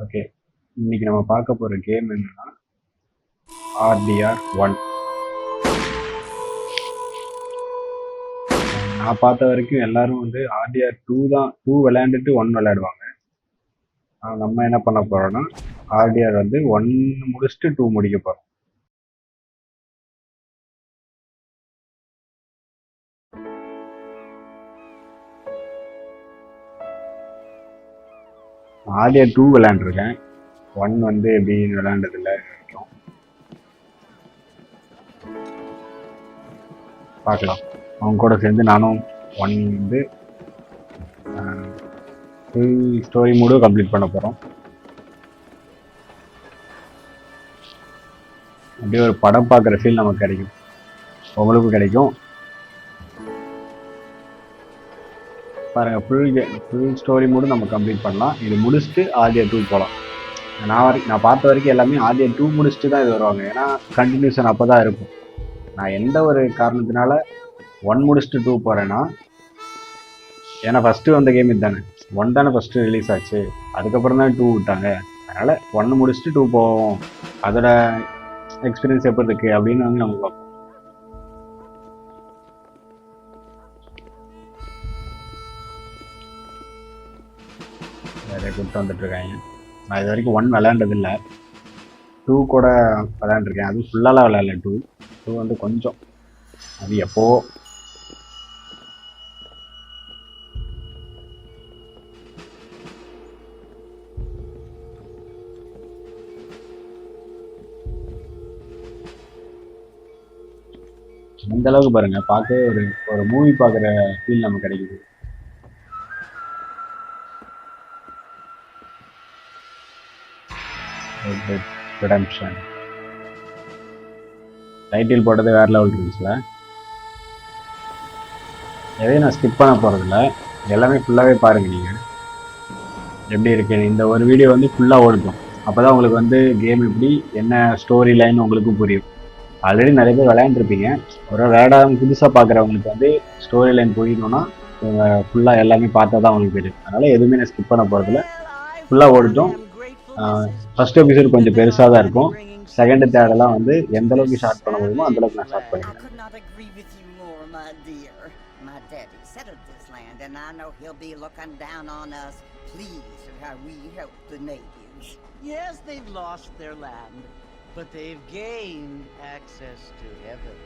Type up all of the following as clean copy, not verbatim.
Okay, இன்னைக்கு நம்ம பார்க்க போற கேம் என்னன்னா ஆர்டிஆர் 1. நான் பார்த்த வரைக்கும் எல்லாரும் வந்து ஆர்டிஆர் 2 தான், 2 விளையாண்டுட்டு 1 விளையாடுவாங்க. நம்ம என்ன பண்ண போறோம்னா ஆர்டிஆர் வந்து 1 முடிச்சுட்டு 2 முடிக்க போறோம். ஆர்டிஆர் 2 விளையாண்டுருக்கேன், 1 வந்து எப்படின்னு விளையாண்டதில்ல வரைக்கும். பார்க்கலாம், அவங்க கூட சேர்ந்து நானும் 1 வந்து ஃபுல் ஸ்டோரி மூடும் கம்ப்ளீட் பண்ண போகிறோம். அப்படியே ஒரு படம் பார்க்குற ஃபீல் நமக்கு கிடைக்கும், உங்களுக்கும் கிடைக்கும். பாருங்க, ஃபுல் ஸ்டோரி மூடு நம்ம கம்ப்ளீட் பண்ணலாம். இது முடிச்சுட்டு ஆர்டிஆர் 2 போகலாம். நான் பார்த்த வரைக்கும் எல்லாமே ஆர்டிஆர் 2 முடிச்சுட்டு தான் இது வருவாங்க, ஏன்னா கண்டினியூஷன் அப்போ தான் இருக்கும். நான் எந்த ஒரு காரணத்தினால 1 முடிச்சுட்டு 2 போகிறேன்னா, ஏன்னா ஃபஸ்ட்டு வந்த கேம் இது தானே, 1 தானே ஃபஸ்ட்டு ரிலீஸ் ஆச்சு, அதுக்கப்புறம் தான் 2 விட்டாங்க. அதனால் 1 முடிச்சுட்டு 2 போவோம், அதோட எக்ஸ்பீரியன்ஸ் எப்படி இருக்குது அப்படின்னு வந்து நம்ம பார்ப்போம். நிறைய கூப்பிட்டு வந்துட்டுருக்காங்க. நான் இது வரைக்கும் 1 விளையாண்டதில்லை, 2 கூட விளையாண்டுருக்கேன். அதுவும் ஃபுல்லாலாம் விளையாடல. 2 வந்து கொஞ்சம், அது எப்போ. இந்த அளவுக்கு பாருங்க, பார்க்க ஒரு மூவி பார்க்குற ஃபீல் நமக்கு கிடைக்குது. ரிடெம்ப்ஷன் டைட்டில் போட்டது வேற லெவல் இருந்துச்சுல. எதையும் நான் ஸ்கிப் பண்ண போகிறதில்ல, எல்லாமே ஃபுல்லாகவே பாருங்கள். நீங்கள் எப்படி இருக்கு, இந்த ஒரு வீடியோ வந்து ஃபுல்லாக ஓடட்டும், அப்போ தான் உங்களுக்கு வந்து கேம் எப்படி, என்ன ஸ்டோரி லைன் உங்களுக்கும் புரியும். ஆல்ரெடி நிறைய பேர் விளையாண்டுருப்பீங்க, ஒரு விளையாடாம புதுசாக பார்க்குறவங்களுக்கு வந்து ஸ்டோரி லைன் புரியணும்னா ஃபுல்லாக எல்லாமே பார்த்தா தான் அவங்களுக்கு தெரியும். அதனால் எதுவுமே நான் ஸ்கிப் பண்ண போகிறதில்ல, ஃபுல்லாக ஓடிட்டோம். ஃபர்ஸ்ட் எபிசோட் கொஞ்சம் பெருசாக தான் இருக்கும், செகண்ட் தேர்டெல்லாம் வந்து எந்த அளவுக்கு ஷார்ட் பண்ண முடியுமோ அந்த அளவுக்கு நான் ஷார்ட் பண்ணிக்கிறேன். And I know he'll be looking down on us, pleased at how we helped the natives. Yes, they've lost their land, but they've gained access to heaven.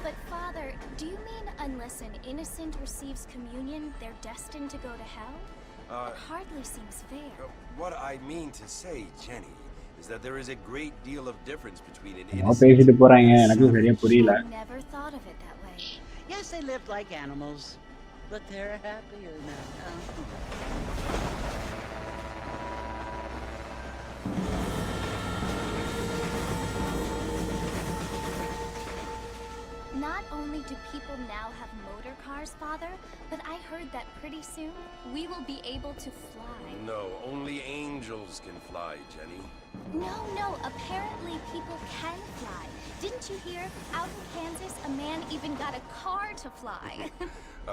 But Father, do you mean unless an innocent receives communion, they're destined to go to hell? It hardly seems fair. What I mean to say, Jenny, is that there is a great deal of difference between an innocent. I never thought of it that way. Yes, they lived like animals, but they're happier now. Not only do people now have motor cars, Father, but I heard that pretty soon we will be able to fly. No, only angels can fly, Jenny. No, apparently people can fly. Didn't you hear? Out in Kansas, a man even got a car to fly.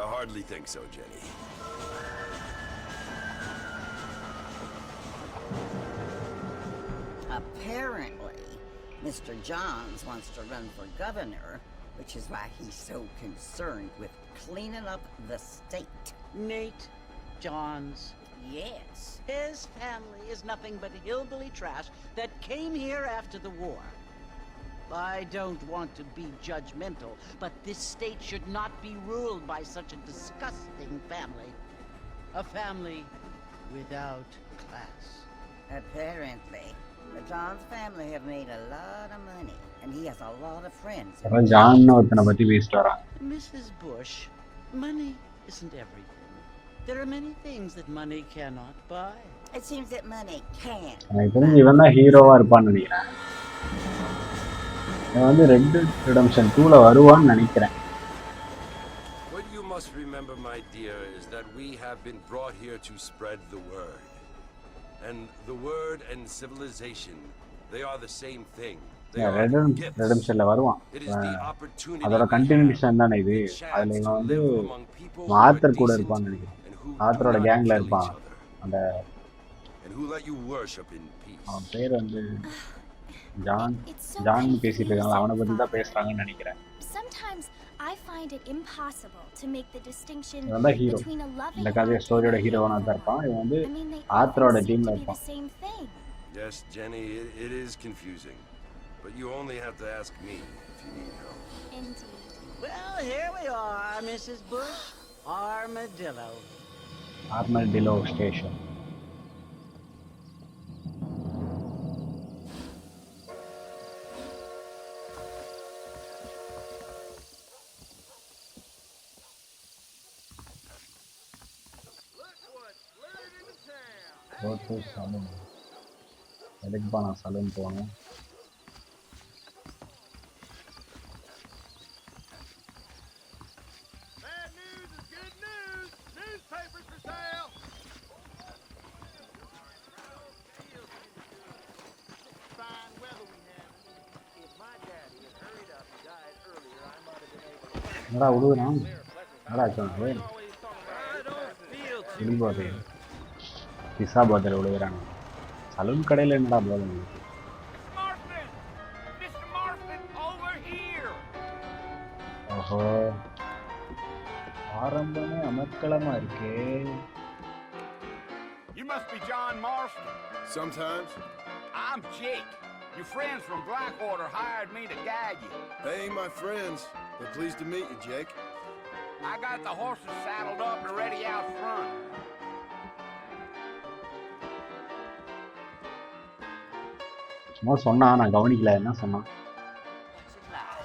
I hardly think so, Jenny. Apparently, Mr. Johns wants to run for governor, which is why he's so concerned with cleaning up the state. Nate Johns. Yes. His family is nothing but hillbilly trash that came here after the war. I don't want to be judgmental, but this state should not be ruled by such a disgusting family. A family without class. Apparently, the Johns family have made a lot of money, and he has a lot of friends. Mrs. Bush, money isn't everything. There are many things that money cannot buy. It seems that money can. இவன் தான் ஹீரோவா இருப்பான்னு நினைக்கிறேன். இவன் வந்து red redemption 2ல வருவான்னு நினைக்கிறேன். What you must remember, my dear, is that we have been brought here to spread the word. And the word and civilization, they are the same thing. they are gifts. ரெடம்ஷன்ல வருவான். It is the opportunity அதோட we have, continuation தானே இது. the chance அதுல to இவன் வந்து live among people who are author கூட decent இருப்பான்னு நினைக்கிறேன். and who do ஆத்தரோட not கேங்ல kill இருப்பான். each other, அந்த and who let you worship in peace. அவன் பேர் வந்து ஜான் It's so ஜான் பேசிட்டு இருக்காங்க. அவனை பத்தி தான் confusing, பேசுறாங்கன்னு நினைக்கிறேன். Sometimes I find it impossible to make the distinction இவன் தான் ஹீரோ. between a loving இந்த கதைய heart ஸ்டோரியோட and a ஹீரோவனா evil தான் இருப்பான். one. இவன் வந்து I mean, they ஆத்தரோட often seem டீம்ல to be the இருப்பான். same thing. Yes, Jenny, it is confusing, but you only have to ask me if you need help. Indeed. Well, here we are, Mrs. Bush. Armadillo. Armadillo station. Saloon. எதுக்குப்பா நான் salon போகணும்? Bad news is good news. Newspapers for sale. Fine weather we have. If my daddy had hurried up and died earlier, I might have been able to. என்னடா உழுவுறான்? என்னடா ஆச்சு? Always thought I don't feel too இடிபாது பிசா பாத்தில் விழுகிறாங்க. Salon கடையில் என்னடா போதும்? Marston! Mr. Marston, over here! ஓஹோ, ஆரம்பமே அமர்க்களமா இருக்கே. You must be John Marston. Sometimes. I'm Jake. Your friends from Blackwater hired me to guide you. They ain't my friends. They're pleased to meet you, Jake. I got the horses saddled up and ready out front. சும்மா சொன்னா நான் கவனிக்கல. என்ன சொன்னான்?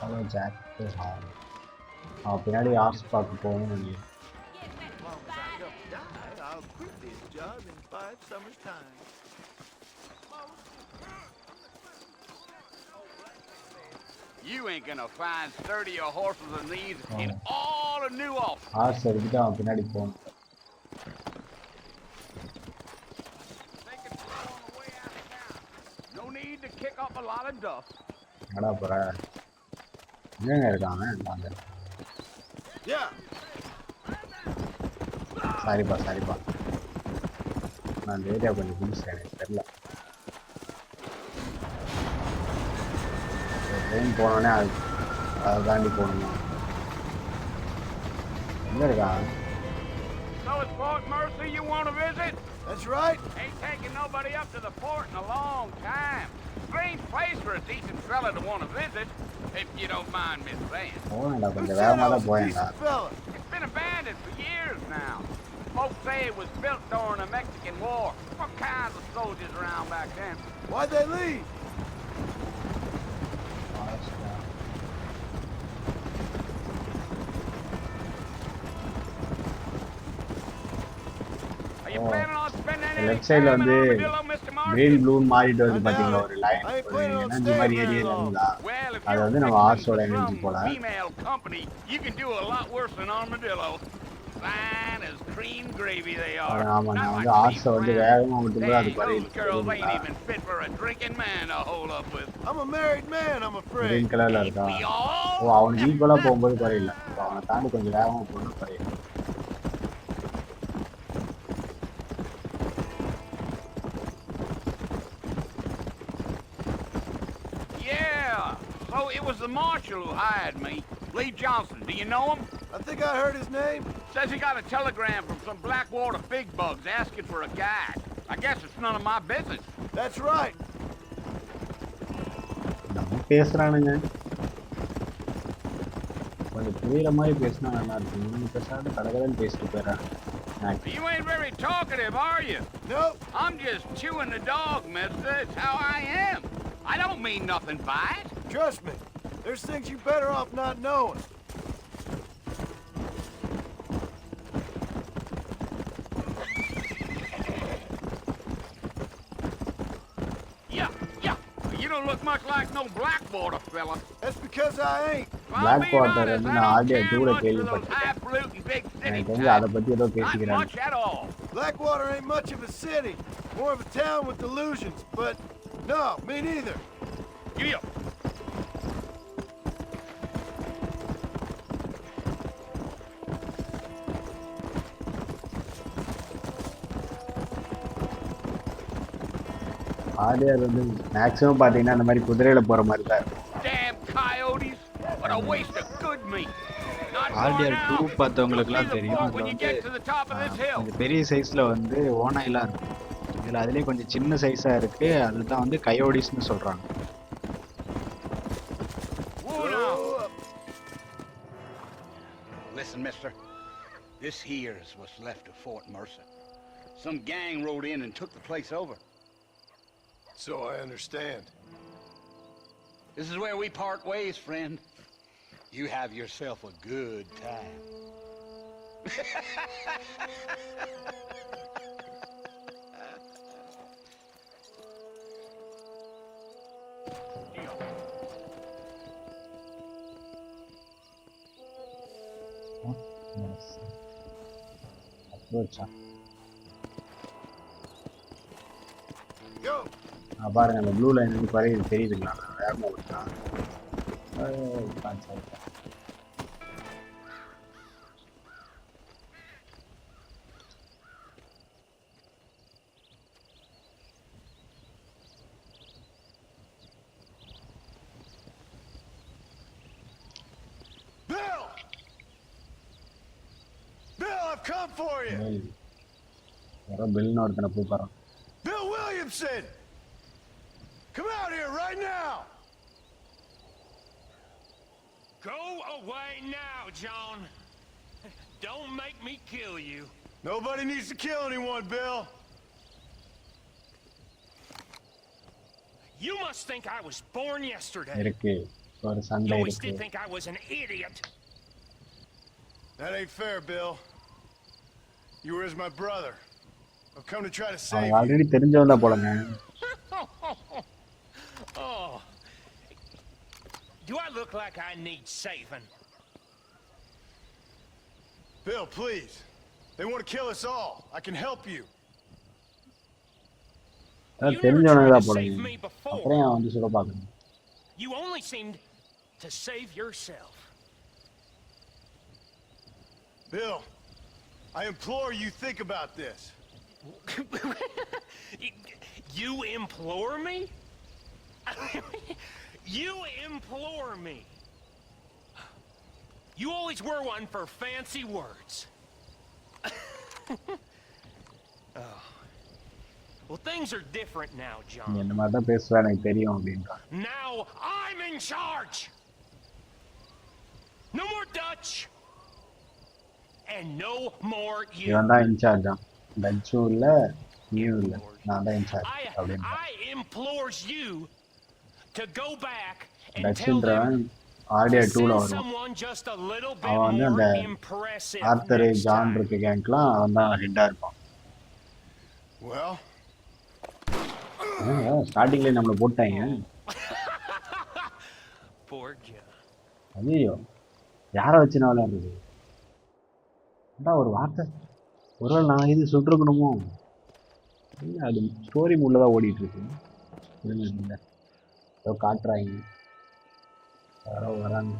Hello Jack. அவன் பின்னாடி hours பார்க்க போகணும்னு நினைக்கிறேன். I'll quit this job in 5 summers' time. You ain't gonna find sturdier horses than these in all of New Ulster. ஆர்ஸ் எடுத்துட்டு அவன் பின்னாடி போகணும். They can throw on the way out of town. No need to kick up a lot of dust. என்னடா போற? எங்க இருக்காங்க? அங்க. Yeah. சாரிப்பா சாரிப்பா, நான் இந்த ஏரியா கொஞ்சம் புதுசு, எனக்கு தெரியல. ட்ரெயின் போனோடனே அதை தாண்டி போகணுமா? எங்கே இருக்கான்? So it's Port Mercy you want to visit? That's right. Ain't taking nobody up to the port in a long time. Strange place for a decent fella to want to visit, if you don't mind me saying. போகணும்டா, கொஞ்சம் வேகமாக தான் போயேன்டா. It's been abandoned for years now. Folks say it was built during the Mexican War. What kinds of soldiers around back then? Why'd they leave? Are you planning on spending any left சைடில் time in வந்து Armadillo, Mr. Marston? Green ப்ளூன்னு மாறிட்டு வந்து பார்த்தீங்களா, ஒரு line, ஒரு energy மாதிரி area இருந்தா Well, if அது you're வந்து நம்ம fixing ஆர்ஸோட for எனர்ஜி some போல. female company, you can do a lot worse than Armadillo. Fine as cream gravy they are. ஆமாம், நான் Not வந்து like ஆர்ஸை வந்து these வேகமாக விட்டும்போது அது Dang, those girls ain't குறையுது. even fit for a drinking man to hold up with. I'm a married man, I'm afraid. Green கலரில் இருக்கா? We all ஓ, அவனுக்கு ஈக்குவலாக போகும்போது குறையில, அவனை தாண்டி கொஞ்சம் வேகமாக போகணும் குறையில. Yeah. So it was the marshal who hired me. Lee Johnson. Do you know him? I think I heard his name. Says he got a telegram from some Blackwater big bugs asking for a guide. I guess it's none of my business. That's right. நம்ம பேசுறானுங்க, கொஞ்சம் புரியுற மாதிரி பேசினா நல்லா இருக்கும். நீங்க பேசாத கடகடன்னு பேசிட்டு போயிடறாங்க. You ain't very talkative, are you? Nope. I'm just chewing the dog, mister. It's how I am. I don't mean nothing by it. Trust me. There's things you better off not knowing. Yeah. You don't look much like no Blackwater fella. That's because I ain't. If I'm being Blackwater honest, வந்து I நான் don't already care கூட much for those கேள்விப்பட்டிருக்கேன். highfalutin big city எனக்கு தெரிஞ்சு அதை types. பத்தி ஏதோ Not பேசிக்கிறாங்க. much at all. Blackwater ain't much of a city. More of a town with delusions. But no, me neither. Yeah. RTR வந்து maximum பார்த்தீங்கன்னா அந்த மாதிரி குதிரையில் போகிற மாதிரி தான் இருக்கும். Damn coyotes! What a waste of good meat. Not going RTR 2 out. பார்த்தவங்களுக்குலாம் You'll see the தெரியும். fort அதில் when you வந்து get to the top of this hill. கொஞ்சம் பெரிய சைஸில் வந்து ஓநாயெல்லாம் இருக்கும். இதில் அதுலேயே கொஞ்சம் சின்ன சைஸாக இருக்குது. அதுதான் வந்து கயோடிஸ்னு சொல்கிறாங்க. Listen, mister. This here is what's left of Fort Mercer. Some gang rode in and took the place over. So I understand. This is where we part ways, friend. You have yourself a good time. அப்ரோச்சா Go. பாருங்க அந்த blue line வந்து குறையுது தெரியுதுங்களா? வேகமாக விட்டுறான். Bill! Bill, I've come for you! யாரோ பில்னு ஒருத்தனை கூப்பிட்றான். Bill Williamson! Come out here right now! Go away now, John. Don't make me kill you. Nobody needs to kill anyone, Bill. You must think I was born yesterday. இருக்கு ஒரு You சண்டை always இருக்கு. did think I was an idiot. That ain't fair, Bill. You were as my brother. I've come to try to save அவங்க you. Already தெரிஞ்சவன் தான் போலங்க. Oh. Do I look like I need saving? Bill, please. They want to kill us all. I can help you. அதான் You never தெரிஞ்சவனே tried தான் to போலங்க. save me before. அப்புறம் ஏன் வந்து சொல்ல பார்க்கணும். You only seemed to save yourself. Bill, I implore you think about this. You implore me? You implore me. You always were one for fancy words. Oh. Well, things are different now, நீ John. இந்த மாதிரி தான் பேசுவ எனக்கு தெரியும் அப்படின்றான். Now I'm in charge. No more Dutch. And no more you. இவன் தான் இன்சார்ஜ் தான். டச்சும் இல்ல நியூ இல்ல நான் தான் இன்சார்ஜ் அப்படின்னு. I implores you to go back and tell டச்சுன்றவன் them RTR to 2ல send வரும். someone just a little bit அவன் வந்து அந்த more impressive author next John time. இருக்க கேங்க்லாம் அவன் தான் ஹெட்டா இருப்பான். Well, ஸ்டார்டிங்லேயே நம்மளை போட்டாங்க. Poor John. ஐயோ யாரை வச்சு நான் விளையாடுறது? அதான் ஒரு வார்த்தை ஒருவேளை நான் இது சுட்டுருக்கணுமோ? இல்லை அது ஸ்டோரி மூடில் தான் ஓடிட்டு இருக்கு. இல்லை ஏதோ காட்டுறாங்க யாரோ வராங்க.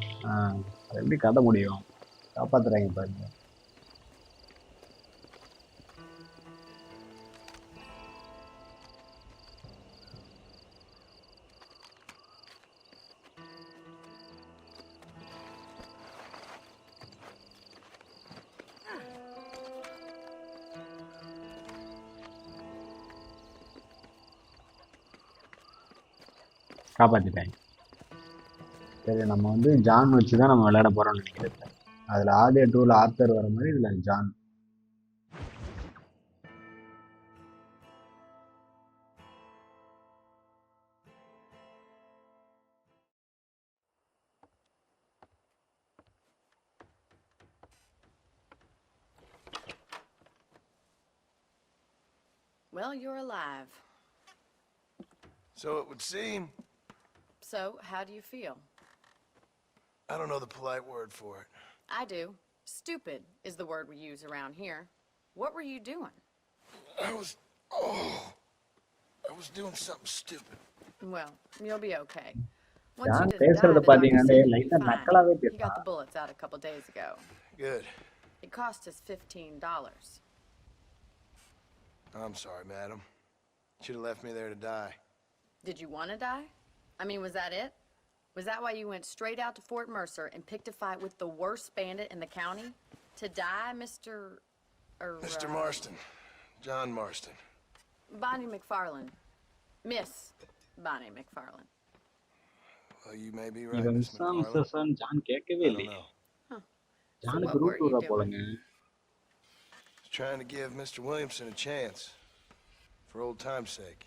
அது எப்படி கதை முடியும்? காப்பாற்றுறாங்க பாருங்க. காப்பாற்றிட்டாங்க. சரி நம்ம வந்து ஜான் வச்சு தான் நம்ம விளையாட போகிறோம்னு நினைக்கிறேன். அதில் ஆர்டிஆர் 2ல ஆர்த்தர் வர மாதிரி இதில் John. Well, you're alive. so it would seem. So, how do you feel? I don't know the polite word for it. I do. Stupid is the word we use around here. What were you doing? I was doing something stupid. Well, you'll be okay. Once John you பேசுறத did die, பார்த்தீங்கன்னா you'll லைட்டாக be fine. நக்கலாகவே He got பேசுறான். the bullets out a couple days ago. Good. It cost us $15. I'm sorry, madam. Should have left me there to die. Did you want to die? I mean, was that it? Was that why you went straight out to Fort Mercer and picked a fight with the worst bandit in the county? To die, Mr. Mr. Marston. John Marston. Bonnie McFarlane. Miss Bonnie McFarlane. Well, you may be right, இவன் Miss McFarlane. மிஸ்ஸான் John கேட்கவே I don't இல்லையே. know. ஜானுக்கு what were route you விடுறா doing? போலங்க. Trying to give Mr. Williamson a chance. For old time's sake.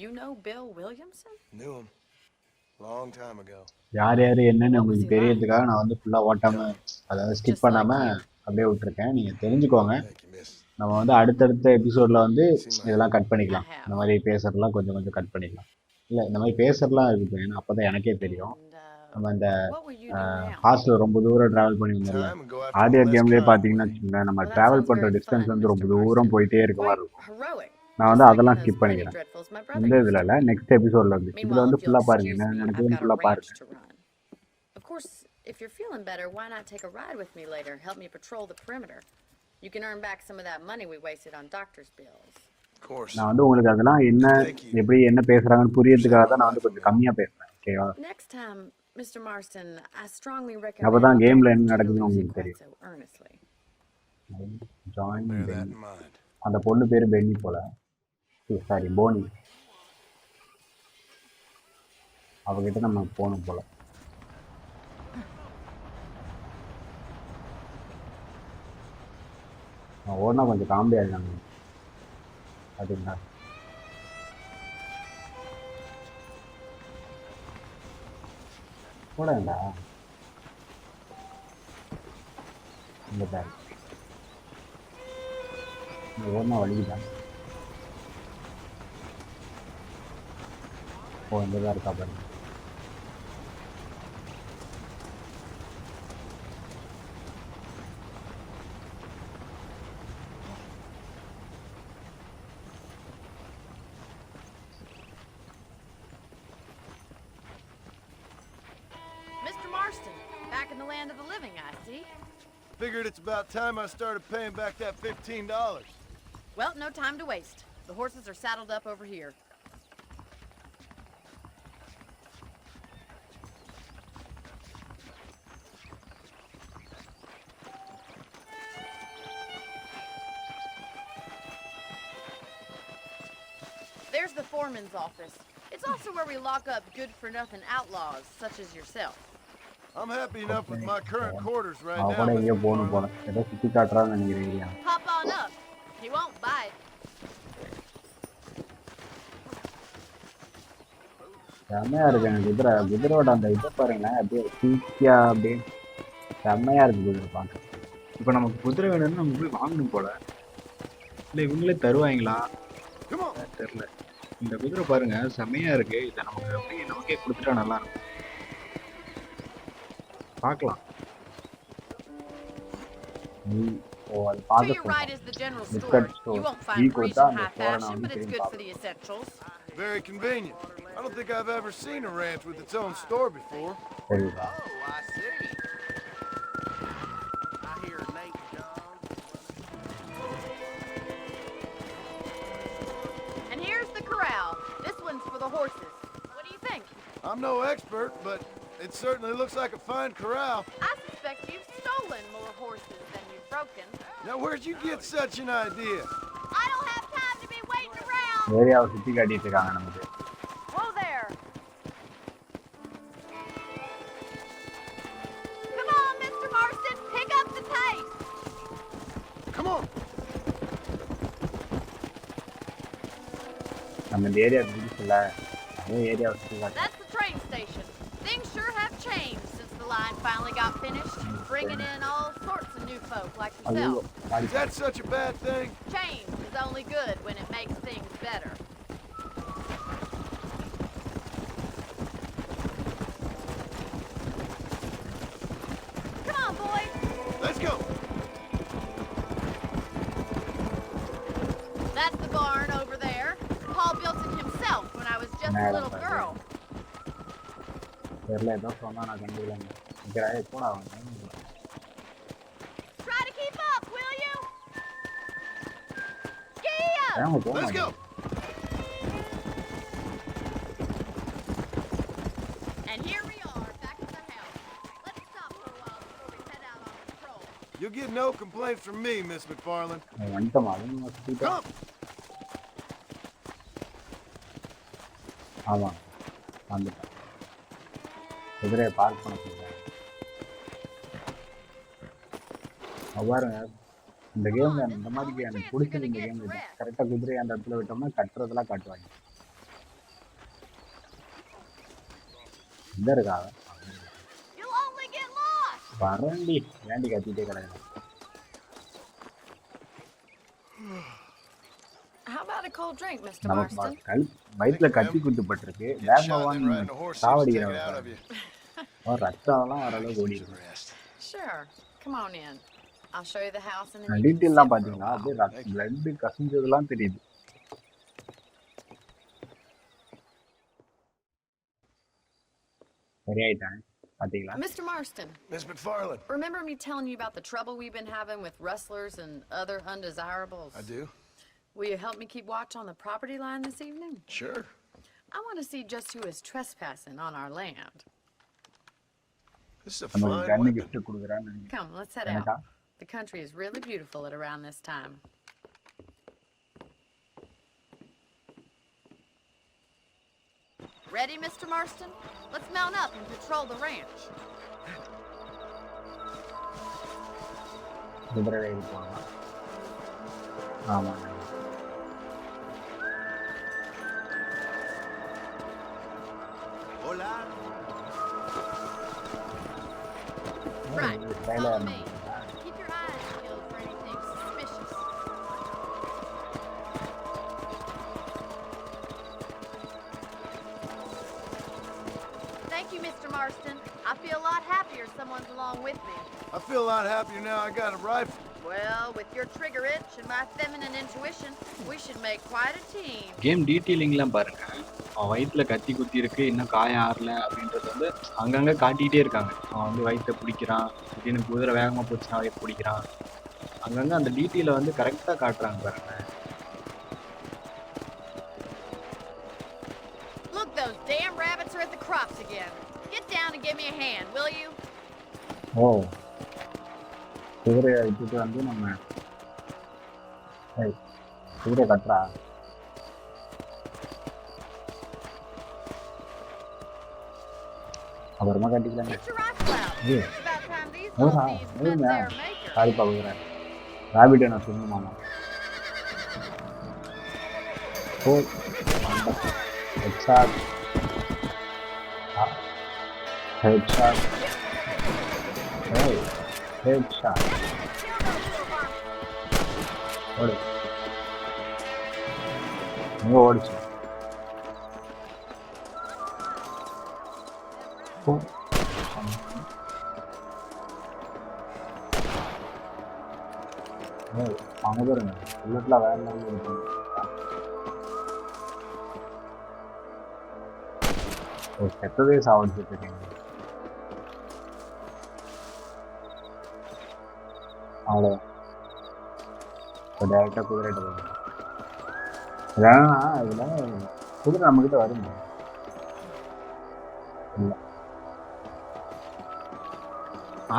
You know Bill Williamson? Knew him. Long time ago. யார் யார் என்னன்னு உங்களுக்கு தெரியறதுக்காக நான் வந்து ஃபுல்லா ஓட்டாம அதாவது ஸ்கிப் பண்ணாம அப்படியே விட்டுருக்கேன். நீங்க தெரிஞ்சுக்கோங்க. Thank you, miss. நம்ம வந்து அடுத்தடுத்த எபிசோட்ல வந்து இதெல்லாம் கட் பண்ணிக்கலாம். இந்த மாதிரி பேசுறதெல்லாம் கொஞ்சம் கொஞ்சம் கட் பண்ணிக்கலாம். இல்ல இந்த மாதிரி பேசுறதுலாம் இருக்கு, ஏன்னா அப்பதான் எனக்கே தெரியும். நம்ம இந்த What will you do now? Hostel ரொம்ப தூரம் டிராவல் பண்ணி வந்தோம்ல, Time and go after audio the கேம்லயே less பாத்தீங்கன்னா convoy. வச்சுக்கோங்களேன், நம்ம Well, that டிராவல் sounds பண்ற very டிஸ்டன்ஸ் fun, வந்து ரொம்ப Mr. தூரம் Marston. போயிட்டே இருக்க மாதிரி Quite இருக்கும். heroic. நான் வந்து Just like அதெல்லாம் in ஸ்கிப் those petty பண்ணிக்கிறேன். dreadfuls my இந்த brother இதுல இல்ல, நெக்ஸ்ட் எபிசோட்ல இருந்து இதுல Meanwhile, வந்து if ஃபுல்லா you'll பாருங்க. excuse என்ன me, I've நடக்குதுன்னு got a ஃபுல்லா ranch பாருங்க. to run. Of course, if you're feeling better, why not take a ride with me later? Help me patrol the perimeter. You can earn back some of that money we wasted on doctor's bills. Of course. நான் வந்து உங்களுக்கு அதெல்லாம் என்ன எப்படி என்ன பேசுறாங்கன்னு புரியறதுக்காக தான் நான் வந்து கொஞ்சம் கம்மியா பேசுறேன். ஓகேவா? Next time, Mr. Marston, I strongly recommend அப்பதான் you கேம்ல don't என்ன take நடக்குதுன்னு Lucy உங்களுக்கு quite தெரியும். so earnestly. ஜாயின் Bear that Penny. in mind. அந்த பொண்ணு பேரு பென்னி போல. Sorry, Bonnie. அவகிட்ட நம்ம போகணும் போல. ஓடனா கொஞ்சம் காமெடியா இருக்காங்க பார்த்தீங்களா? போடா இந்த பேர் ஓடனா வலிக்குதான். ஓ இந்த தான் இருக்கா பாருங்க. Mr. Marston, back in the land of the living, I see. Figured it's about time I started paying back that $15. Well, no time to waste. The horses are saddled up over here. There's the foreman's office. It's also where we lock up good-for-nothing outlaws, such as yourself. I'm happy enough with my current quarters right அவ now. கூட எங்கேயோ Mr. போகணும் போல. McFarlane. ஏதோ சுற்றி காட்டுறான்னு நினைக்கிறீங்க. Hop on up. He won't bite. செம்மையா இருக்கு எனக்கு குதிரோட அந்த இதை பாருங்களேன், அப்படியே சீக்கியா அப்படியே செம்மையா இருக்கு குதிரை பார்க்க. இப்போ நமக்கு குதிரை வேணும்னு நம்ம போய் வாங்கணும் போல, இல்லை இவங்களே தருவாங்களா தெரியல. இந்த குதிரை பாருங்க செம்மையா இருக்கு. இதை நமக்கு அப்படியே நமக்கே கொடுத்துட்டா நல்லா இருக்கும். பார்க்கலாம். ஓ அது To பார்க்க your right is the general Liquor store. store. You won't Tea find கொடுத்தா grease and அந்த high store நான் fashion, வந்து but it's திரும்பி good for பார்ப்பேன். the essentials. Very convenient. I don't think I've ever seen a ranch with its own store before. Saritha. Oh, I see. I hear Nate John. And here's the corral. This one's for the horses. What do you think? I'm no expert, but it certainly looks like a fine corral. I suspect you've stolen more horses than you've broken. Now, where'd you get such an idea? I don't have time to be waiting around. ஏரியாவை சுற்றி காட்டிட்டு இருக்காங்க நமக்கு. Whoa there. Come on, Mr. Marston, pick up the pace. Come on. நம்ம இந்த area புதுசுல அதே ஏரியாவை சுற்றி காட்டு. That's the train station. Things sure have changed since the line finally got finished, bringing in all sorts of new folk like ஐயோ yourself. Is that such a bad thing? Change is only good when it makes things better. Come on, boys. Let's go. That's the barn over there. Paul built it himself when I was just a little girl. தெரியல ஏதோ சொன்னா நான் கண்டுக்கலங்க. இங்கே போடா அவன். Try to keep up, will you? Gee up! ஏன் போக Let's go. You'll get no complaints from me, Miss McFarland. வந்துட்டோமா அதுவும் சுத்திட்டோம். Come! ஆமா வந்துட்டோம். குதிரையை பார்க் பண்ண சொல்லுவாங்க. பாருங்க இந்த கேம் இந்த மாதிரி எனக்கு பிடிச்சது இந்த கேம் இது. கரெக்டாக குதிரையை அந்த இடத்துல விட்டோம்னா கட்டுறதெல்லாம் காட்டுவாங்க. இந்த இருக்கா வரண்டி ஏண்டி கத்திட்டே கிடக்கு. How about a cold drink, Mr. நமக்கு Marston? வயிற்றுல கத்தி குத்துப்பட்டிருக்கு. வேகமாவான் சாவடிக்கிறவங்க ரத்தம்லாம் ஓரளவுக்கு ஓடி இருக்கு. Sure. Come on in. I'll show you the house and then டீட்டெயிலாம் பார்த்தீங்களா அப்படியே பிளட் கசிஞ்சதெல்லாம் தெரியுது. சரியாயிட்டேன் பாத்தீங்களா? Mr. Marston. Miss McFarland. Remember me telling you about the trouble we've been having with rustlers and other undesirables? I do. Will you help me keep watch on the property line this evening? Sure. I want to see just who is trespassing on our land. This is a fine weapon. Come, let's head out. The country is really beautiful at around this time. Ready, Mr. Marston? Let's mount up and patrol the ranch. Hola. Right, follow me. Keep your eyes peeled for anything suspicious. Thank you, Mr. Marston. I feel a lot happier someone's along with me. I feel a lot happier now I got a rifle. Well, with your trigger itch and my feminine intuition, we should make quite a team. Game டீட்டெயிலிங்லாம் பாருங்க. அவன் வயிற்றுல கத்தி குத்தி இருக்கு, இன்னும் காயம் ஆறல அப்படின்றது வந்து அங்கங்கே காட்டிகிட்டே இருக்காங்க. அவன் வந்து வயிற்றை பிடிக்கிறான், திடீர்னு குதிரை வேகமாக போச்சுன்னா வயிற்று பிடிக்கிறான். அங்கங்கே அந்த டீட்டெயிலை வந்து கரெக்டாக காட்டுறாங்க பாருங்க. Look, those damn rabbits are at the crops again. Get down and give me a hand, will you? ஓ குதிரையை விட்டுட்டு வந்து நம்ம குதிரை கட்டுறா. அப்புறமா கட்டிக்கலாங்க. சாரிப்பா குதிரை ராபிட்டை நான் சொல்லணுமாமா. ஓ ஹெட்ஷாட் ஹெட்ஷாட் ஹெட்ஷாட் ஓடு எங்கே ஓடிச்சு? அவங்க பாருங்க புல்லட்லாம் வேற லெவலில் இருக்கும். செத்ததே சாவடிச்சுட்டு இருக்கீங்க. அவ்வளோ இப்போ டேரெக்டாக குதிரைகிட்ட போகணும். இல்லைன்னா இதில் குதிரை நம்மக்கிட்ட வருங்க. இல்லை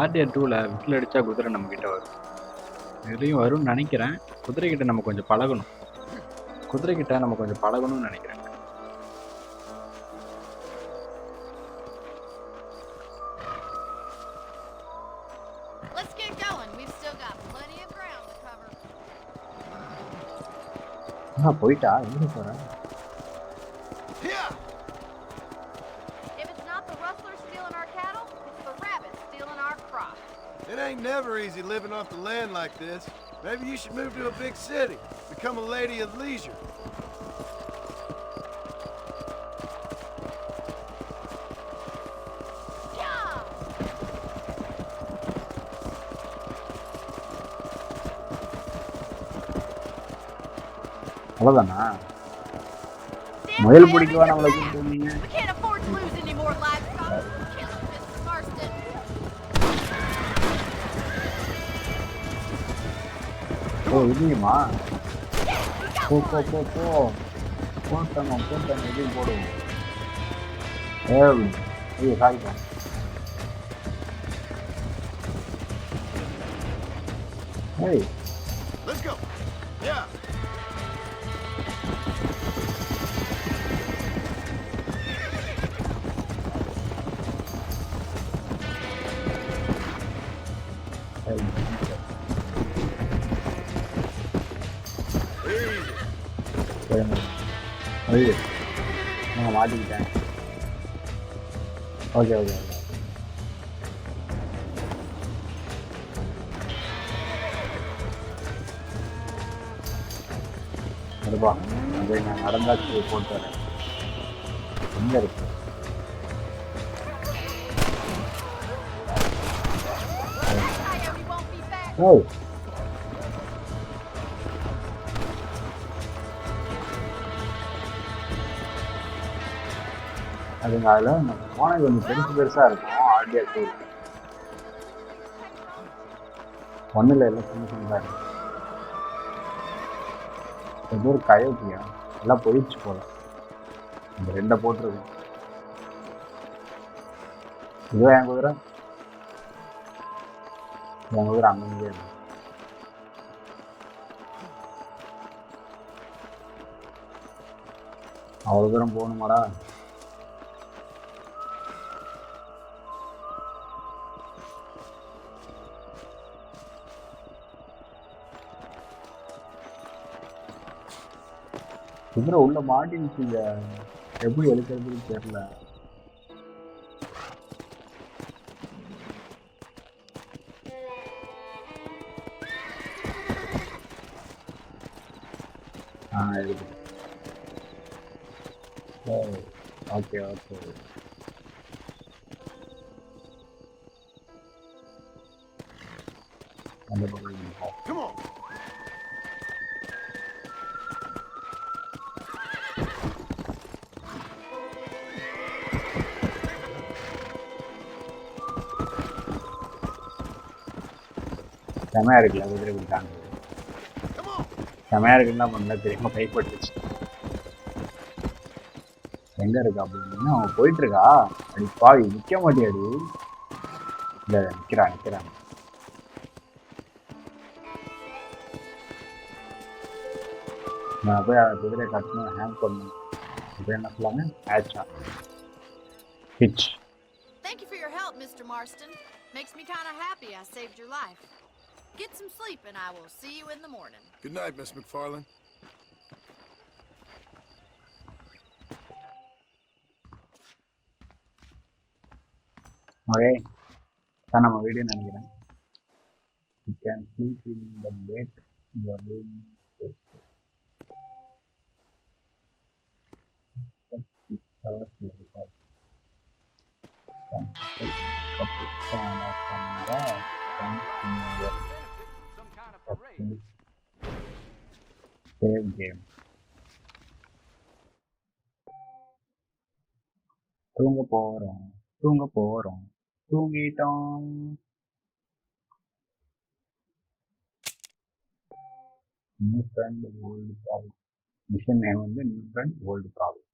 ஆர்டிஆர் 2ல் விட்டில் அடித்தா குதிரை நம்மக்கிட்ட வரும். எதையும் வரும்னு நினைக்கிறேன். குதிரைக்கிட்ட நம்ம கொஞ்சம் பழகணும். குதிரைக்கிட்ட நம்ம கொஞ்சம் பழகணும்னு நினைக்கிறேன். போயிட்டா எங்கே போகிறேன்? If it's not the rustlers stealing our cattle, it's the rabbits stealing our crops. It ain't never easy living off the land like this. Maybe you should move to a big city, become a lady of leisure. அவ்வளோதானா? முயல் பிடிக்கவா நம்மளை கூப்பிட்டு வந்தீங்க? ஓ இல்லையுமா? போ போ போ போ போட்டாங்க போட்டாங்க எதையும் போடுவோம். ஐயோ சாய்ப்போம். Hey. Let's go. Yeah. Hey. Easy. நான் மாட்டிக்கிட்டேன். Okay okay okay. அதுப்பா அது நான் நடந்தாச்சு போட்டு வரேன். எங்கே இருக்கு? ஓ அதுங்க அதில் போனது கொஞ்சம் பெருசாக இருக்கும். ஆடியா டூர் ஒன்றில் எல்லாம் சின்னதாக இருக்கும். ஏதோ ஒரு கயோட்டியா எல்லாம் போயிடுச்சு போல. இந்த 2 போட்டிருக்கோம். இதோ என் குதிரை அங்கங்கே இருக்கு. அவ்வளோ தூரம் போகணுமாடா? குதிரை உள்ள மாட்டிருச்சுங்க. எப்படி எடுக்கிறதுன்னு தெரியல. இருக்கு. Okay okay. அந்த பக்கம் Come on. செமையா இருக்குல்ல குதிரை பிடிக்காங்க. செமையா இருக்குன்னா பண்ணல தெரியுமா கைப்பட்டுச்சு. எங்க இருக்கா அப்படின்னு அவன் போயிட்டு இருக்கா. அடி பாவி நிக்க மாட்டியாடி. இல்ல நிக்கிறான். நான் போய் குதிரை கட்டணும் ஹேங் பண்ணணும். இப்போ என்ன சொல்லாங்க ஆச்சா hitch. Thank you for your help, Mr. Marston. Makes me kind of happy I saved your life. Get some sleep and I will see you in the morning. Good night, Miss McFarlane. Okay தான் நம்ம video நினைக்கிறேன். You can sleep in the bed your room. Save game. தூங்க போறோம் தூங்கிட்டோம். New friend old problem. Mission name வந்து new friend old problem.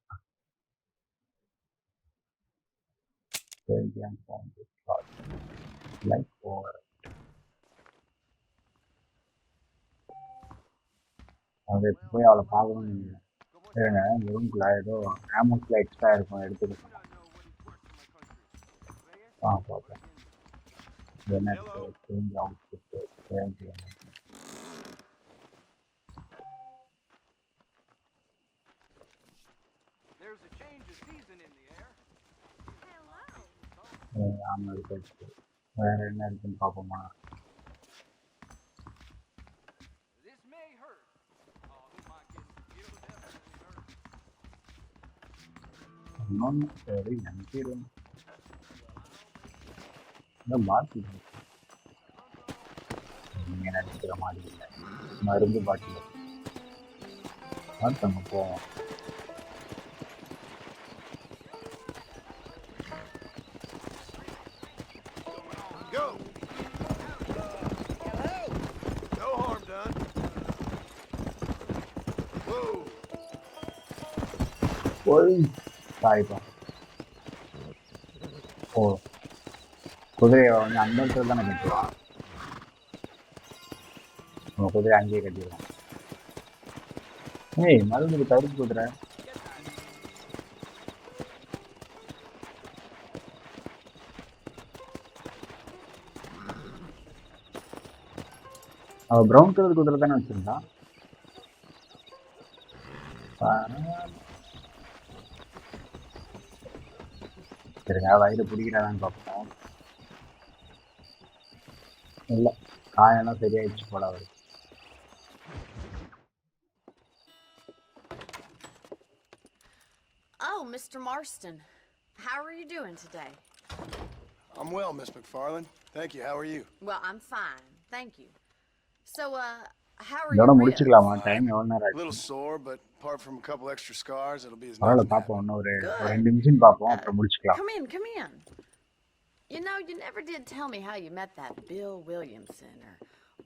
Like over. அது போய் அவளை பார்க்கணும்னு நினைக்கிறேன். இந்த ரூம்குள்ள ஏதோ ஆமோஸ்ல எக்ஸ்ட்ரா இருக்கும் எடுத்துக்கிட்டோம். பார்ப்பேன். Change out. ஆமாம் இருக்கு. வேற என்ன இருக்குன்னு பார்ப்போமா? இன்னொன்று சரி நினைக்கிறேன் பாட்டில் நீங்கள் நினைக்கிற மாதிரி இல்லை. மருந்து பாட்டில் பார்த்து அங்கே போவோம். சாரிப்பா. ஓ குதிரையை வந்து அந்த இடத்துல தானே கட்டுவான். நம்ம குதிரை அங்கேயே கட்டிடலாம். ஏய் மறுபடியும் கருப்பு குதிரை. அவ ப்ரௌன் கலர் குதிரை தானே வச்சிருந்தா. சரிங்க வயிறு பிடிக்கிறான்னு பார்ப்போம். இல்லை காயெல்லாம் சரியாயிடுச்சு போல அவரு. Oh, Mr. Marston. How are you doing today? I'm well, Miss McFarland. Thank you. How are you? Well, I'm fine. Thank you. So, how are இதோட your முடிச்சுக்கலாமா? ribs? டைம் எவ்வளோ நேரம் A little ஆச்சு? sore, but apart from a couple extra scars, it'll be as பரவாயில்ல nothing பார்ப்போம். happened. இன்னும் ஒரு 2 நிமிஷம் பார்ப்போம், அப்புறம் முடிச்சுக்கலாம். Come in, come in. You know, you never did tell me how you met that Bill Williamson or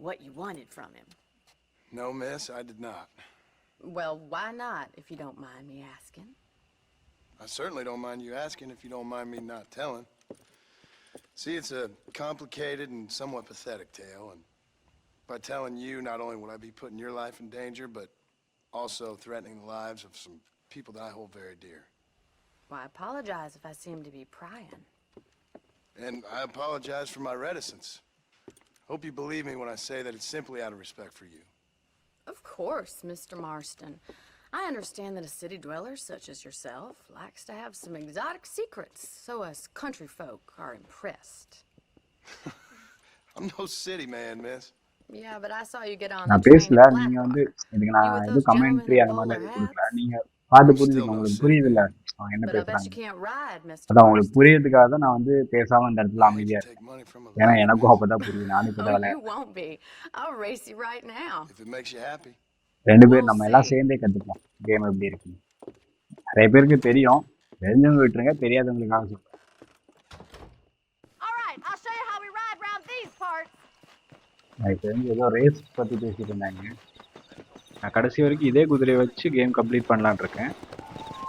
what you wanted from him. No, miss, I did not. Well, why not, if you don't mind me asking? I certainly don't mind you asking if you don't mind me not telling. See, it's a complicated and somewhat pathetic tale, and by telling you, not only would I be putting your life in danger, but also threatening the lives of some people that I hold very dear. Well, I apologize if I seem to be prying. And I apologize for my reticence. Hope you believe me when I say that it's simply out of respect for you. Of course, Mr. Marston. I understand that a city dweller such as yourself likes to have some exotic secrets, so us country folk are impressed. I'm no city man, miss. Yeah, but I saw you get on the நான் train பேசல. at நீங்க வந்து Blackwater. இதுக்கு You நான் with இது those gentlemen commentary in அந்த மாதிரி bowler கொடுக்கல. hats? நீங்க பார்த்து Still புரிஞ்சுக்க. no உங்களுக்கு city. புரியுதுல்ல அவங்க என்ன But I bet பேசுறாங்க. you can't ride, Mr. அதான் உங்களுக்கு Marston. புரியறதுக்காக தான் நான் வந்து பேசாம இந்த இடத்துல I hate அமைதியா to இருக்கேன். take money from a ஏன்னா lady, எனக்கும் miss. அப்பதான் புரியுது. நானும் இப்பதான் Oh, you விளையாடுறேன். won't be. I'll race you right now. If it makes you happy. 2 பேர் நம்ம We'll எல்லாம் see. சேர்ந்தே கத்துப்போம் கேம் எப்படி இருக்கு. நிறைய பேருக்கு தெரியும், தெரிஞ்சவங்க விட்டுருங்க, தெரியாதவங்களுக்காக சொல்றேன். All right, I'll show you how we ride around these parts. எனக்கு தெரிஞ்சு ஏதோ ரேஸ் பத்தி பேசிட்டு இருந்தாங்க. நான் கடைசி வரைக்கும் இதே குதிரையை வச்சு கேம் கம்ப்ளீட் பண்ணலான்னு இருக்கேன்.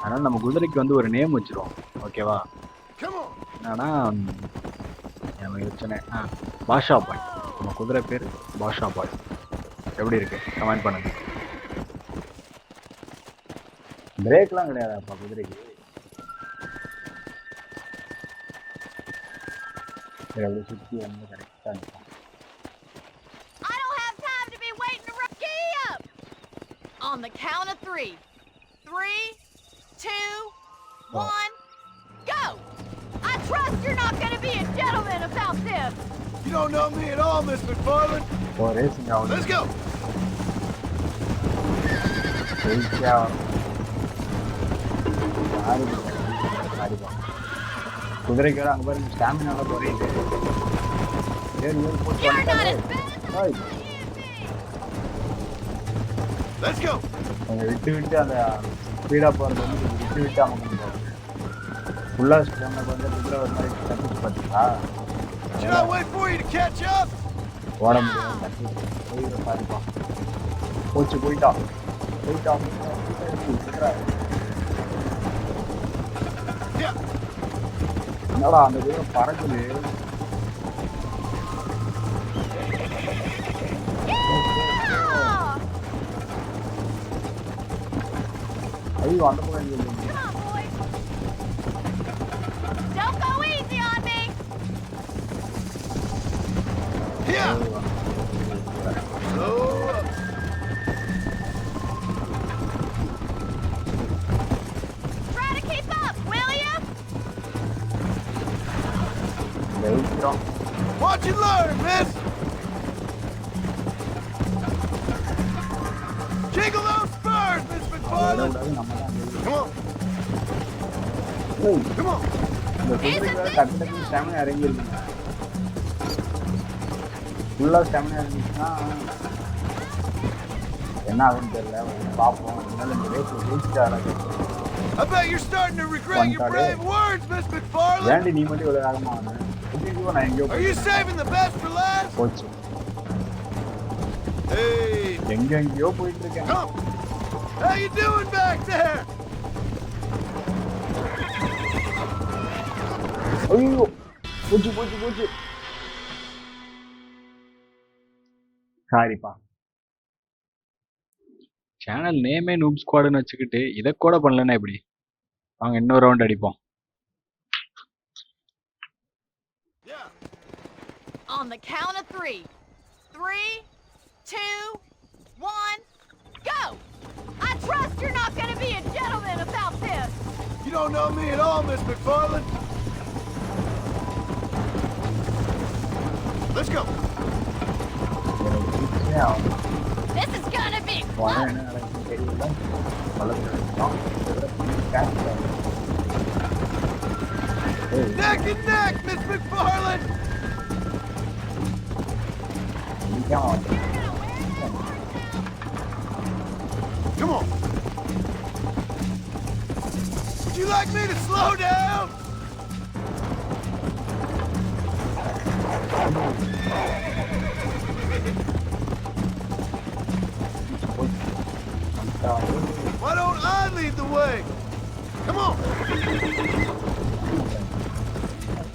அதனால நம்ம குதிரைக்கு வந்து ஒரு நேம் வச்சிருவோம், ஓகேவா? Come on. என்னன்னா நம்ம யோசனை பாஷா பாய். நம்ம குதிரை பேர் பாஷா பாய். எப்படி இருக்கு கமெண்ட் பண்ணுங்க. பிரேக்லாம் கிடையாதாப்பா குதிரைக்கு? சரி அப்படி சுற்றி வந்து கரெக்டாக இருக்கும். I don't have time to be waiting around. Giddy up! On the count of 3. 3, 2, 1, go! I trust you're not gonna be a gentleman about this. You don't know me at all, Miss McFarland. ஓ racing ஆகுது. Let's go. குதிரைக்கு அங்கே பாருங்க ஸ்டாமினால குறையுது. ஏறி ஏறி போட்டு You're not வந்துட்டாரு. as bad ஓய், as you used to be. Let's go. கொஞ்சம் விட்டு விட்டு அந்த ஸ்பீடாக போகிறது வந்து கொஞ்சம் விட்டு விட்டு அமக்கணும் போகிறது. ஃபுல்லாக ஸ்டாமினாக்கு வந்து குதிரை ஒரு மாதிரி தப்பிச்சு பார்த்தீங்களா? Should I wait for you to catch up? ஓட முடியாது, தப்பிச்சு போயிட பாருப்பா. போச்சு போயிட்டான் போயிட்டான் போயிட்டான். Yeah. என்னடா அந்த குதிரை பறக்குது. Yeah! ஐயோ அந்த பக்கம் எங்க இருக்கு? Come on, boys. Don't go easy on me. Yeah. Slow up. Try to keep up, will ya? ஜெயிக்கிறோம். Watch and learn, miss. Jiggle those spurs, Miss McFarland. நம்ம தான் ஜெயிக்கிறோம். Come on. ஏய், Come on. இந்த குதிரைக்கு டக்கு டக்கு ஸ்டாமினா இறங்கிருக்குங்க. ஃபுல்லாக stamina இருந்துச்சுன்னா என்ன ஆகுன்னு தெரியல. பார்ப்போம். அதனால இந்த ரேஸில் ஜெயிச்சுட்டாரு. I bet you're starting to regret your brave words, Miss McFarland. ஏன்டி நீ மட்டும் இவ்வளோ வேகமாக வாங்க? எங்கேயோ நான் எங்கேயோ Are you saving the best for last? போச்சு. Hey. எங்கெங்கேயோ போயிட்டு இருக்கேன். Come. How you doing back there? ஐயோ போச்சு போச்சு போச்சு. சாரிப்பா. சேனல் நேமே நூப் ஸ்குவாடுன்னு வச்சுக்கிட்டு இதை கூட பண்ணலன்னா எப்படி? வாங்க இன்னொரு ரவுண்ட் அடிப்போம். On the count of 3. 3, 2, 1, go! I trust you're not gonna be a gentleman about this! You don't know me at all, Miss McFarland. Let's go. This is gonna be fun! Neck and neck, Miss McFarland. Come on. Would you like me to slow down? Why don't I lead the way? Come on.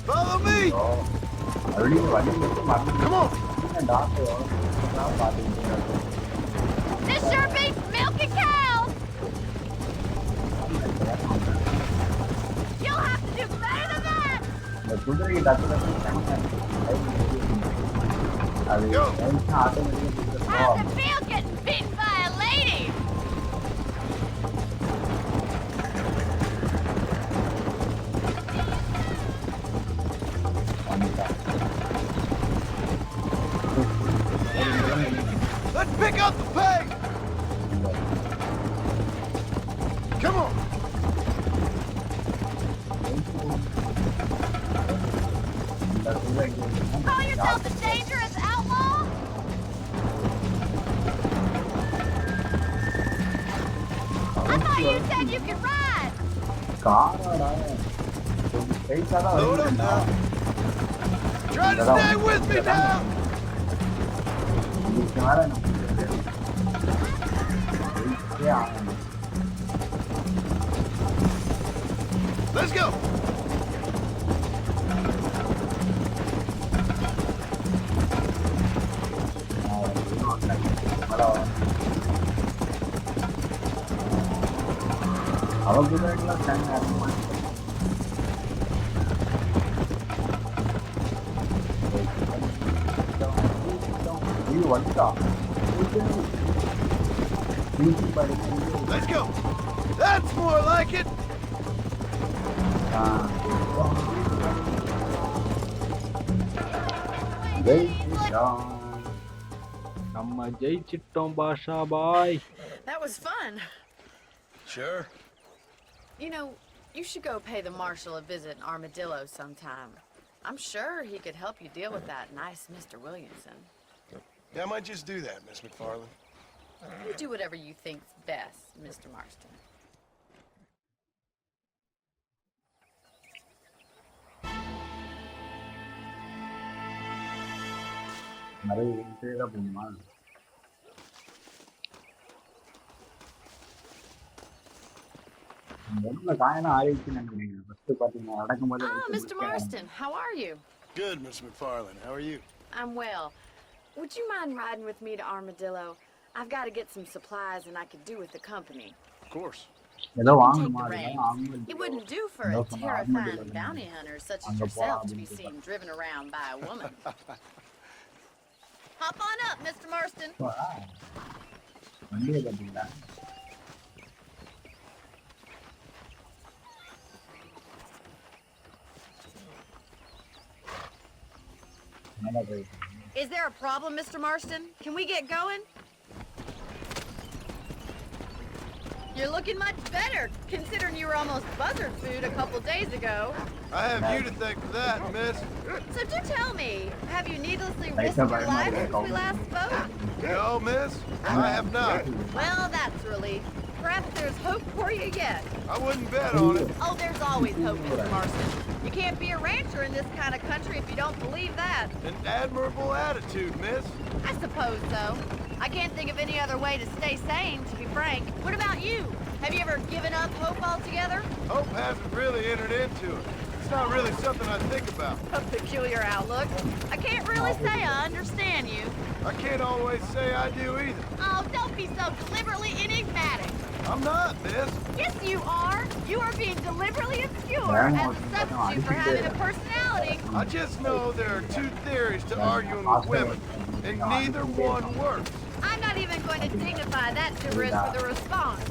Follow me. Come on. This sure beats milking cows! You'll have to do better than that! Go. How's it feel getting beaten by a lady? Let's pick up the pace. Come on. Call yourself a dangerous outlaw? I thought you said you could ride! Load up now. Try to stay with me now. Let's go. Let's go. That's more like it. நம்ம ஜெயிச்சிட்டோம் பாஷா பாய். That was fun. Sure. You know, you should go pay the marshal a visit in Armadillo sometime. I'm sure he could help you deal with that nice Mr. Williamson. Yeah, I might just do that, Miss McFarland. You do whatever you think's best, Mr. Marston. Mr. Marston, how are you? Good, Miss McFarland. How are you? I'm well. Would you mind riding with me to Armadillo? I've got to get some supplies and I could do with the company. Of course. You can take the reins. It wouldn't do for a terrifying bounty hunter such as yourself to be seen driven around by a woman. Hop on up, Mr. Marston. Is there a problem, Mr. Marston? Can we get going? You're looking much better, considering you were almost buzzard food a couple days ago. I have you to thank for that, miss. So do tell me, have you needlessly risked your life since we last spoke? No, miss, I have not. Well, that's a relief. Perhaps there's hope for you yet. I wouldn't bet on it. Oh, there's always hope, Mr. Marston. You can't be a rancher in this kind of country if you don't believe that. An admirable attitude, miss. I suppose so. I can't think of any other way to stay sane, to be frank. What about you? Have you ever given up hope altogether? Hope hasn't really entered into it. It's not really something I think about. A peculiar outlook. I can't really say I understand you. I can't always say I do either. Oh, don't be so deliberately enigmatic. I'm not, miss. Yes, you are. You are being deliberately obscure as a substitute for having a personality. I just know there are two theories to arguing with women, and neither one works. I'm not even going to dignify that gibberish with a response.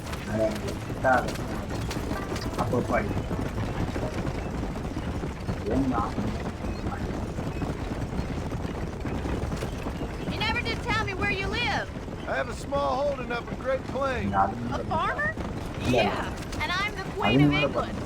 You never did tell me where you live. I have a small holding up in Great Plains. A farmer? Yeah, and I'm the Queen of England.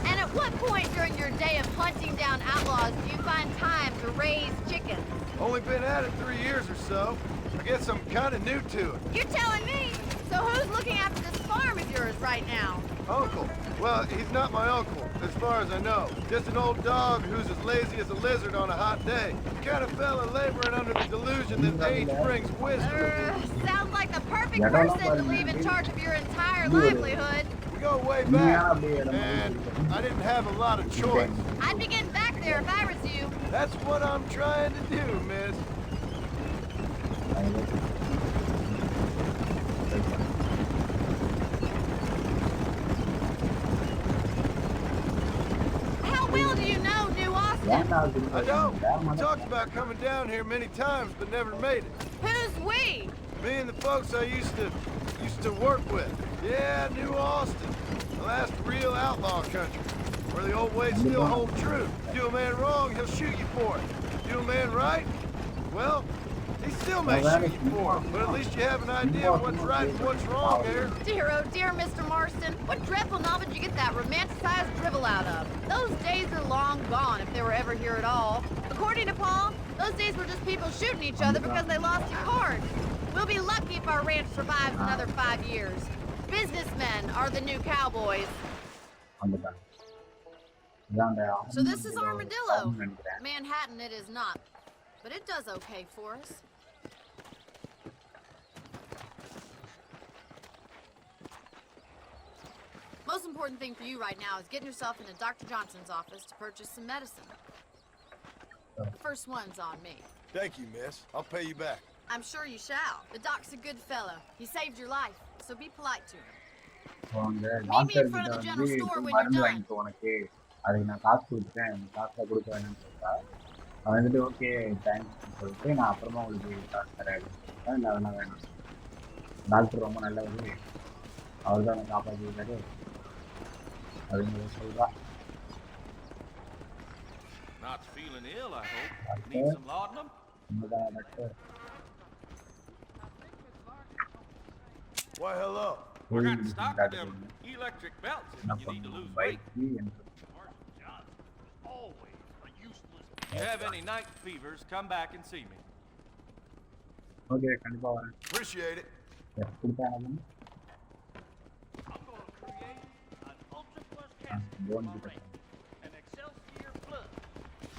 And at what point during your day of hunting down outlaws do you find time to raise chickens? Only been at it 3 years or so. I guess I'm kind of new to it. You're telling me? So who's looking after this farm of yours right now? Uncle. Well, he's not my uncle, as far as I know. Just an old dog who's as lazy as a lizard on a hot day. The kind of fella laboring under the delusion that age brings wisdom. Sounds like the perfect person to leave in charge of your entire livelihood. We go way back, and I didn't have a lot of choice. I'd be getting back there if I was you. That's what I'm trying to do, miss. How well do you know New Austin? I don't. We talked about coming down here many times, but never made it. Who's we? Me and the folks I used to work with. Yeah, New Austin. The last real outlaw country. Where the old ways still hold true. Do a man wrong, he'll shoot you for it. Do a man right, well, he still may shoot you for it. But at least you have an idea of what's right and what's wrong there. Dear, oh dear, Mr. Marston. What dreadful novel did you get that romanticized drivel out of? Those days are long gone, if they were ever here at all. According to Paul, those days were just people shooting each other because they lost at cards. We'll be lucky if our ranch survives another 5 years. Businessmen are the new cowboys. So this is Armadillo. Manhattan it is not, but it does okay for us. Most important thing for you right now is getting yourself into Dr. Johnson's office to purchase some medicine. The first one's on me. Thank you, miss. I'll pay you back. I'm sure you shall. The doc's a good fellow. He saved your life, so be polite to him. Meet me in front of the general store when you're done. அதுக்கு நான் காசு கொடுத்தேன் காசை கொடுக்க வேணும்னு சொல்லிட்டா அவன் வந்துட்டு ஓகே தேங்க்ஸ் சொல்லிட்டு நான் அப்புறமா உங்களுக்கு காசு தரேன் இல்லை அதெல்லாம் வேணும் டாக்டர் ரொம்ப நல்லவர் அவர் தான் என்னை காப்பாற்றிருக்காரு அப்படின்னு சொல்றா. Not feeling ill, I hope. Need some laudanum? Doctor. Why, hello. We're going to stock them electric belts if you need to lose weight. If you have any night fevers, come back and see me. Okay, கண்டிப்பா வரேன். Appreciate it. கொடுத்தா என்ன I'm going to create an Ultra Plus capsule for my ranch. An Excelsior Plus.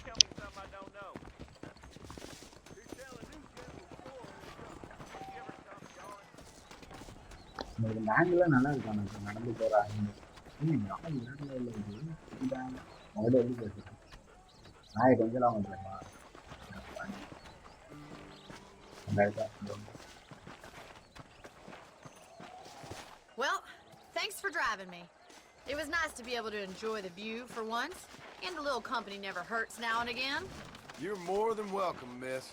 Tell me something I don't know. You're telling new general store. You ever come, John? இந்த angle நல்லா இருக்கு எனக்கு நடந்து போற angle யாரும் இரண்டு இல்லை இதுதான் முதல்ல எப்படி பேசுறேன் நாயை கொஞ்சம் லாபம் தெரியுமா Well, thanks for driving me. It was nice to be able to enjoy the view for once, and a little company never hurts now and again. You're more than welcome, miss.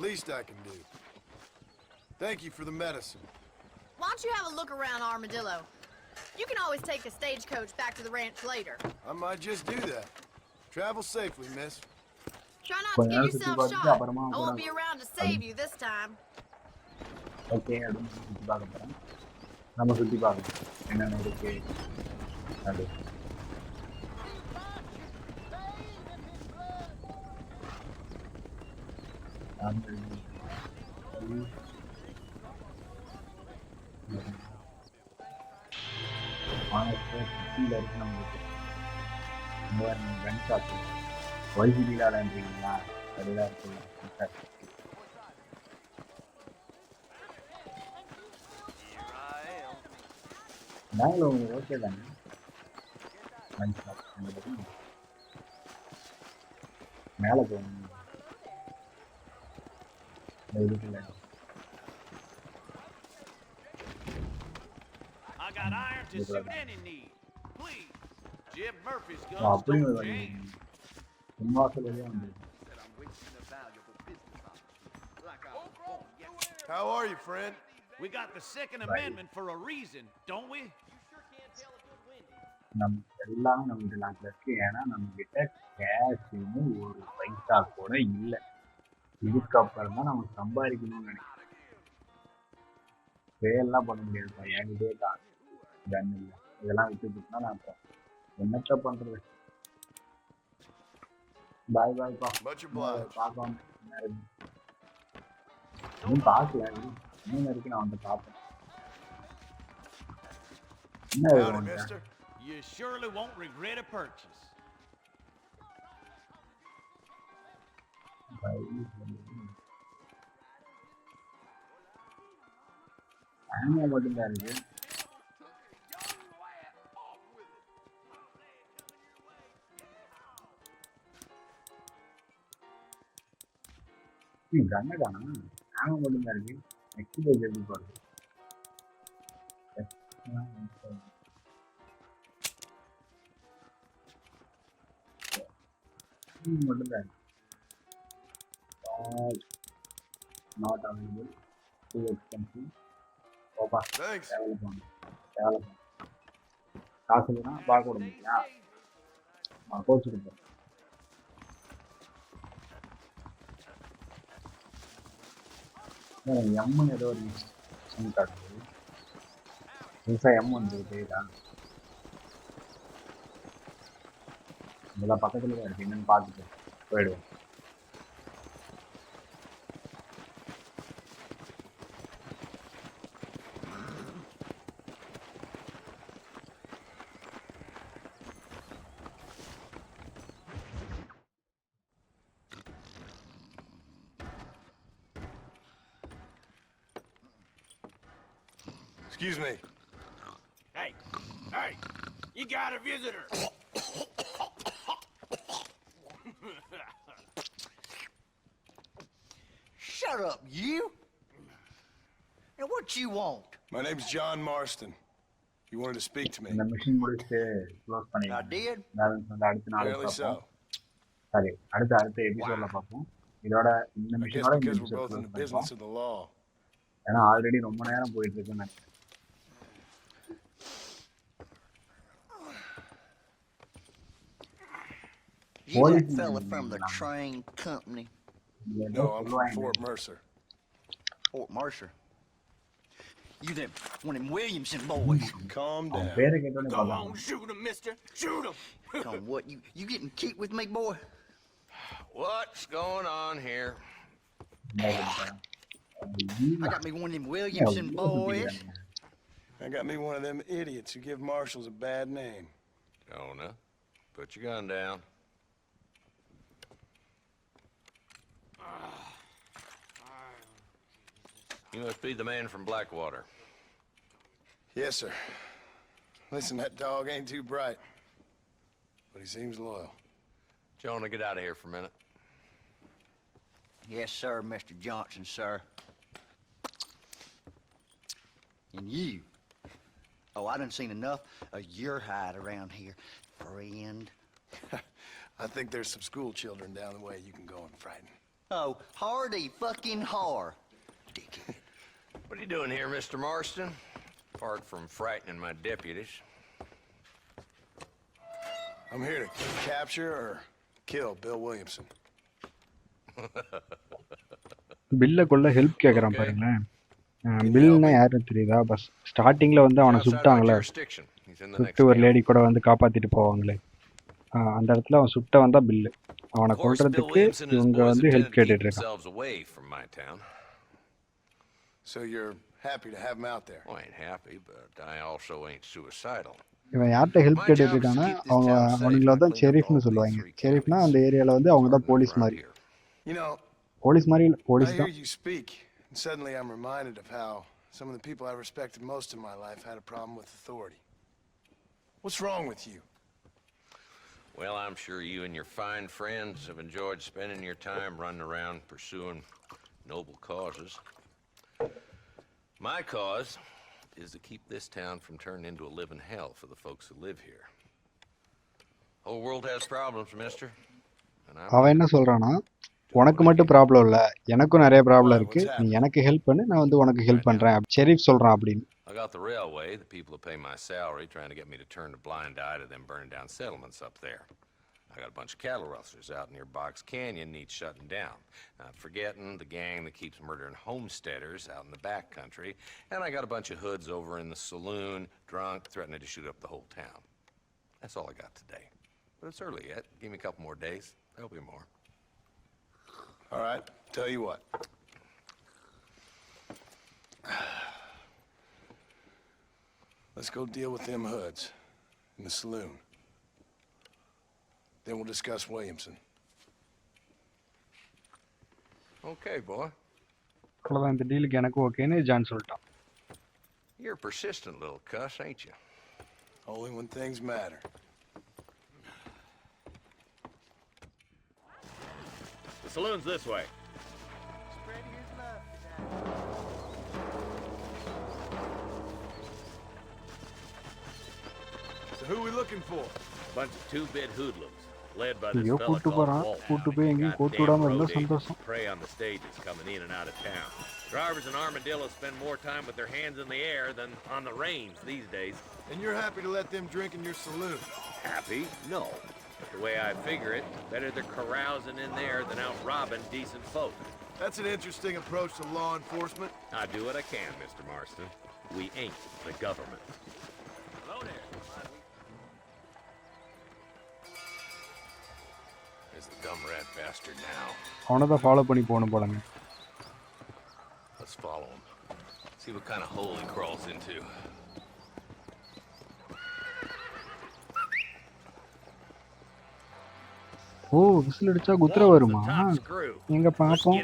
Least I can do. Thank you for the medicine. Why don't you have a look around Armadillo? You can always take a stagecoach back to the ranch later. I might just do that. Travel safely, miss. Try not to get yourself shot. I won't be around to save you this time. Okay, அப்படின்னு சுற்றி பார்க்க போகிறேன். நம்ம சுற்றி பார்க்கலாம் என்னென்ன இருக்கு அது. கீழே இருக்கு நம்மளுக்கு கன் ஷாப்பு ஒய்ஜிபி விளாடுறீங்களா அதுதான் இருக்கு. நாங்களும் ஓகே தானே கன் ஷாப் மேலே போகணும். இதுக்குள்ள I got iron to suit any need. Please, Jim Murphy's O, guns அப்படியும் don't வருது. jam. சும்மா சொல்லவே வந்து How are you, friend? We got the Second Amendment for a reason, don't we? நம்ம எல்லாமே நம்ம நாட்டில் இருக்கு. ஏன்னா நம்மக்கிட்ட கேஷ்னு ஒரு பைசா கூட இல்லை. இதுக்கப்புறம் தான் நம்ம சம்பாதிக்கணும்னு நினைக்கிறேன். சேல்லாம் பண்ண முடியாதுப்பா. என்கிட்டே காசு கன் இல்லை. இதெல்லாம் விட்டுட்டுனா நான் இப்போ என்னத்த பண்ணுறது. பாய் பாய்ப்பா. Much obliged. பார்க்கலாம். இன்னும் பார்க்கல. இன்னும் வரைக்கும் நான் வந்து பார்ப்பேன். என்ன Howdy, வேணும்? mister. You surely won't regret a purchase. ஆமா மட்டும்தான் இருக்கு. கண்ணை காணும். ஆமா மட்டும்தான் இருக்கு. நெக்ஸ்ட் பேஜ் எப்படி போறது? மட்டும்தான் இருக்கு. Not available. Too expensive. ஓப்பா Thanks. தேவையில்ல போகணும். தேவையில்ல போகணும். காசு இல்லைன்னா பார்க்க விட முடியா? கோச்சு கொடுப்பேன். எம்முன்னு ஏதோ ஒரு சிம் காட்டுது. புதுசாக எம் வந்து தெரியுதா? இதெல்லாம் பக்கத்துல தான் இருக்கு. என்னன்னு பார்த்துட்டு போயிடுவோம். Excuse me. Hey, hey, you got a visitor. Shut up, you! And what you want? My name's John Marston. You wanted to speak to me. இந்த மிஷின் முடிச்சுட்டு க்ளோஸ் I பண்ணிடலாம். did? பேலன்ஸ் வந்து அடுத்த நாளைக்கு Apparently so. பார்ப்போம். சரி, அடுத்த எபிசோட்ல பார்ப்போம். இதோட இந்த I guess மிஷினோட இந்த because we're episode both in close the business பண்ணிப்போம். of the law. ஏன்னா ஆல்ரெடி ரொம்ப நேரம் போயிட்டு இருக்குன்னு நினைக்கிறேன். You that fella from the train company? No, I'm from Fort Mercer. Fort Mercer? You them one of them Williamson boys? Calm அவன் down. பேரை கேட்டோன்னே Go பார்க்கலாம். on, shoot him, mister. Shoot him. Come on, what, you getting keep with me, boy? What's going on here? I got me one of them Williamson boys. I got me one of them idiots who give marshals a bad name. Jonah, put your gun down. You must be the man from Blackwater. Yes, sir. Listen, that dog ain't too bright, but he seems loyal. Jonah, get out of here for a minute. Yes, sir, Mr. Johnson, sir. And you. Oh, I done seen enough of your hide around here, friend. I think there's some school children down the way you can go and frighten. Oh, hardy fucking har. Dickhead. What are you doing here, Mr. Marston? Apart from frightening my deputies. I'm here to capture or kill Bill Williamson. பில்லை கொள்ள help கேட்குறான் பாருங்களேன். பில்னா யாருன்னு தெரியுதா? Bus ஸ்டார்டிங்கில் வந்து அவனை சுட்டாங்களே, சுட்டு ஒரு லேடி கூட வந்து காப்பாற்றிட்டு போவாங்களே, அந்த இடத்துல அவன் சுட்ட வந்தா பில்லு. அவனை கொல்றதுக்கு இவங்க வந்து ஹெல்ப் கேட்டுட்டு இருக்கான். So you're happy to have him out there? I ain't happy, but I also ain't suicidal. இவன் யார்கிட்ட ஹெல்ப் கேட்டுட்டு இருக்கானா, அவங்கள தான் ஷெரீஃப்னு சொல்லுவாங்க. ஷெரீஃப்னா அந்த ஏரியாவில் வந்து அவங்க தான் போலீஸ் மாதிரி. You know, போலீஸ் மாதிரி போலீஸ் I hear தான். you speak, and suddenly I'm reminded of how some of the people I respected most in my life had a problem with authority. What's wrong with you? Well, I'm sure you and your fine friends have enjoyed spending your time running around pursuing noble causes. My cause is to keep this town from turning into a living hell for the folks who live here. Whole world has problems, mister. And அவன் என்ன சொல்றானா, உனக்கு மட்டும் problem இல்லை, எனக்கும் நிறைய problem இருக்கு, நீ எனக்கு ஹெல்ப் பண்ணு, நான் வந்து உனக்கு ஹெல்ப் பண்றேன். ஷெரீஃப் சொல்றான் அப்படின்னு. I got the railway, the people who pay my salary, trying to get me to turn a blind eye to them burning down settlements up there. I got a bunch of cattle rustlers out near Box Canyon needs shutting down. Not forgetting the gang that keeps murdering homesteaders out in the back country. And I got a bunch of hoods over in the saloon, drunk, threatening to shoot up the whole town. That's all I got today. But it's early yet. Give me a couple more days. There'll be more. All right, tell you what. Let's go deal with them hoods in the saloon. Then we'll discuss Williamson. Okay, boy. அவ்வளோதான், இந்த டீலுக்கு எனக்கு ஓகேன்னு John சொல்லிட்டான். You're a persistent little cuss, ain't you? Only when things matter. The saloon's this way. So who we looking for? Bunch of two-bit hoodlums, led by this ஐயோ fella கூட்டு called போறான், Walt. கூட்டு போய் எங்கேயும் கூட்டு விடாம இருந்தா சந்தோஷம். Prey on the stages coming in and out of town. Drivers in Armadillo spend more time with their hands in the air than on the reins these days. And you're happy to let them drink in your saloon? Happy? No. But the way I figure it, better they're carousing in there than out robbing decent folk. That's an interesting approach to law enforcement. I do what I can, Mr. Marston. We ain't the government. Hello there. There's the dumb rat bastard now. அவனை தான் follow பண்ணி போகணும் போலங்க. Let's follow him. See what kind of hole he crawls into. ஓ, whistle அடிச்சா குதிரை வருமா? எங்க பாப்போம்.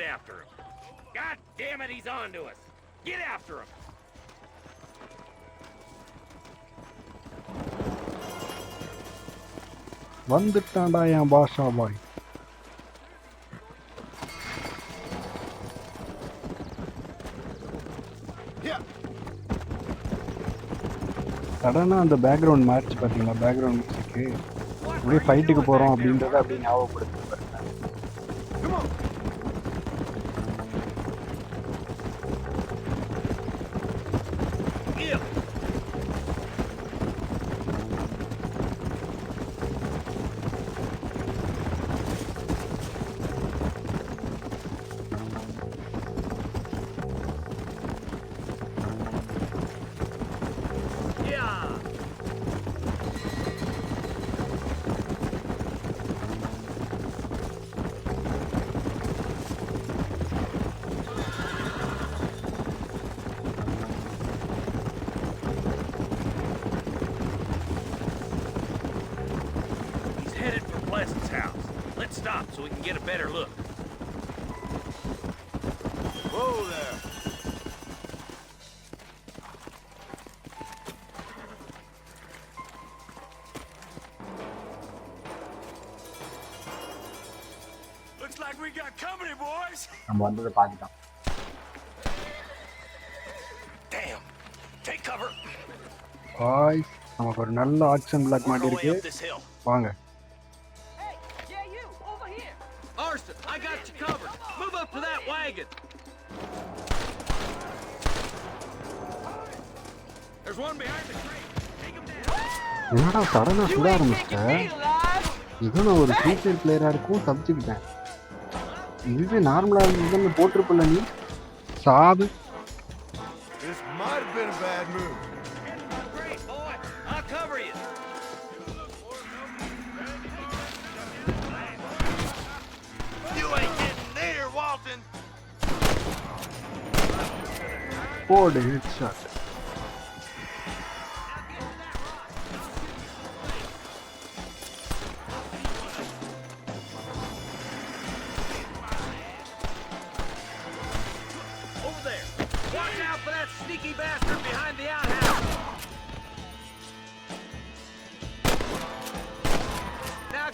God damn it, he's on to us. Get after him. வந்துட்டான்டா என் பாஷா பாய். சடனா அந்த பேக்ரவுண்ட் மாறிச்சு பாத்தீங்களா, பேக்ரவுண்ட் மியூசிக்கு அப்படியே ஃபைட்டுக்கு போறோம் அப்படின்றத அப்படியே ஞாபகப்படுத்து பாருங்க. So we can get a better look. Whoa there. Looks like we got company, boys. நம்ம வந்ததை பார்த்துட்டோம். Damn. Take cover. பாய்ஸ், நமக்கு ஒரு நல்ல ஆக்ஷன் பிளாக் மாட்டி இருக்கு. வாங்க. Marston, I got you covered. Move up to that wagon. There's one behind the crate. Take him down. என்னடா சடனா சுட ஆரம்பிச்சிட்ட? இதுவும் நான் ஒரு சூப்பர் பிளேயரா இருக்கும் தப்பிச்சுக்கிட்டேன். இதுவே நார்மலா இருந்தா போட்டிருப்பல நீ. சாவு. This might have been a bad move. Great boy. I'll cover you. You ain't getting near Walton. போடு head shot. Over there. Watch out for that sneaky bastard behind the outhouse. Now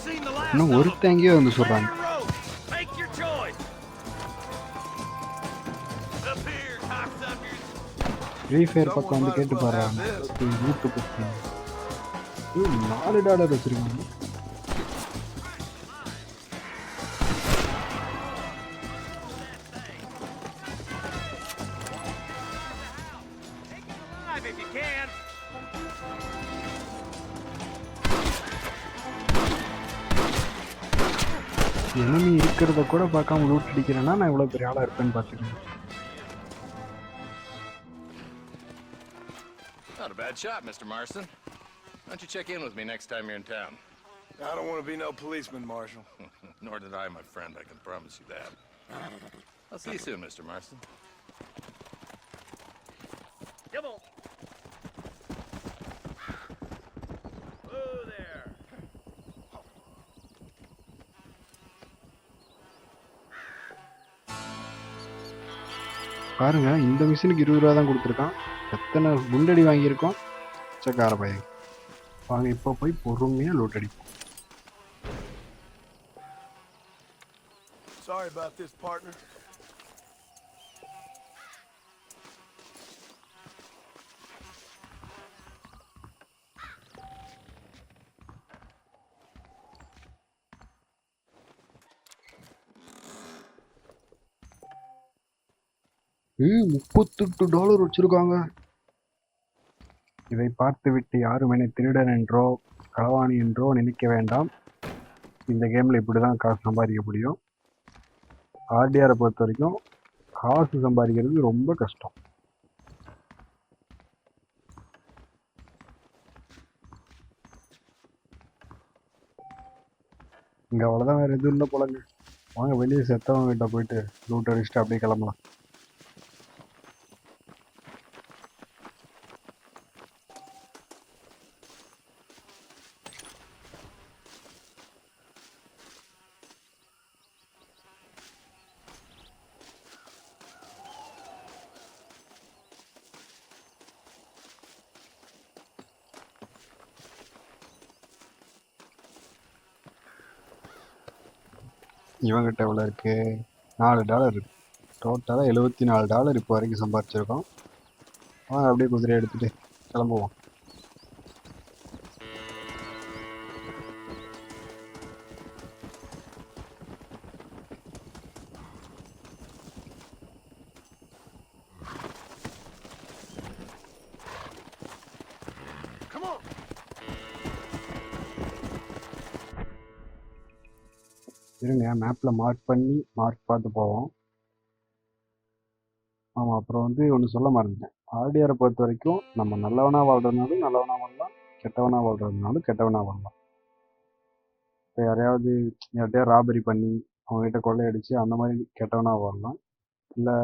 seen the last இன்னும் of them. ஒருத்தன் எங்கேயோ வந்து Clear சொல்கிறாங்க. your road. Make your choice. Up here, cocksuckers. Free fire பக்கம் வந்து கேட்டு பாடுறாங்க. யூடியூப் பற்றி $4 வச்சுருக்காங்க. Alive if you can. Enemy இருக்கிறத கூட பார்க்காம லூட் அடிக்கிறேன்னா நான் இவ்வளோ பெரிய ஆளாக இருப்பேன்னு பார்த்துக்கேன். Not a bad shot, Mr. Marston. Why don't you check in with me next time you're in town? I don't want to be no policeman, Marshal. Nor did I, my friend. I can promise you that. I'll see you soon, Mr. Marston. Come on. Whoa there. பாருங்க, இந்த மிஷினுக்கு 20 ரூபா தான் கொடுத்துருக்கான். எத்தனை குண்டடி வாங்கியிருக்கோம். பிச்சைக்கார பையன். வாங்க இப்போ போய் பொறுமையாக லூட் அடிப்போம். Sorry about this, partner. $38 வச்சிருக்காங்க. இதை பார்த்துவிட்டு யாரும் என்னை திருடன் என்றோ களவாணி என்றோ நினைக்க வேண்டாம். இந்த கேமில் இப்படி தான் காசு சம்பாதிக்க முடியும். ஆர்டிஆரை பொறுத்த வரைக்கும் காசு சம்பாதிக்கிறது ரொம்ப கஷ்டம். இங்கே அவ்வளோதான், வேறு எதுவும் இல்லை போலங்க. வாங்க வெளியே செத்தவங்க கிட்ட போயிட்டு லூட் அடிச்சுட்டு அப்படியே கிளம்பலாம். இவங்கிட்ட எவ்வளோ இருக்குது? $4 இருக்குது. டோட்டலாக $74 இப்போ வரைக்கும் சம்பாதிச்சிருக்கோம். வாங்க அப்படியே குதிரையை எடுத்துகிட்டு கிளம்புவோம். Come on. இருங்க, மேப்பில் மார்க் பார்த்து போவோம். ஆமாம், அப்புறம் வந்து ஒன்று சொல்ல மறந்துட்டேன். ஆர்டிஆரை பொறுத்த வரைக்கும் நம்ம நல்லவனாக வாழ்கிறதுனாலும் நல்லவனாக வாழலாம், கெட்டவனாக வாழ்கிறதுனாலும் கெட்டவனாக வாழலாம். இப்போ யார்ட்டையா ராபரி பண்ணி அவங்ககிட்ட கொள்ளையடிச்சு அந்த மாதிரி கெட்டவனாக வாழலாம். இல்லை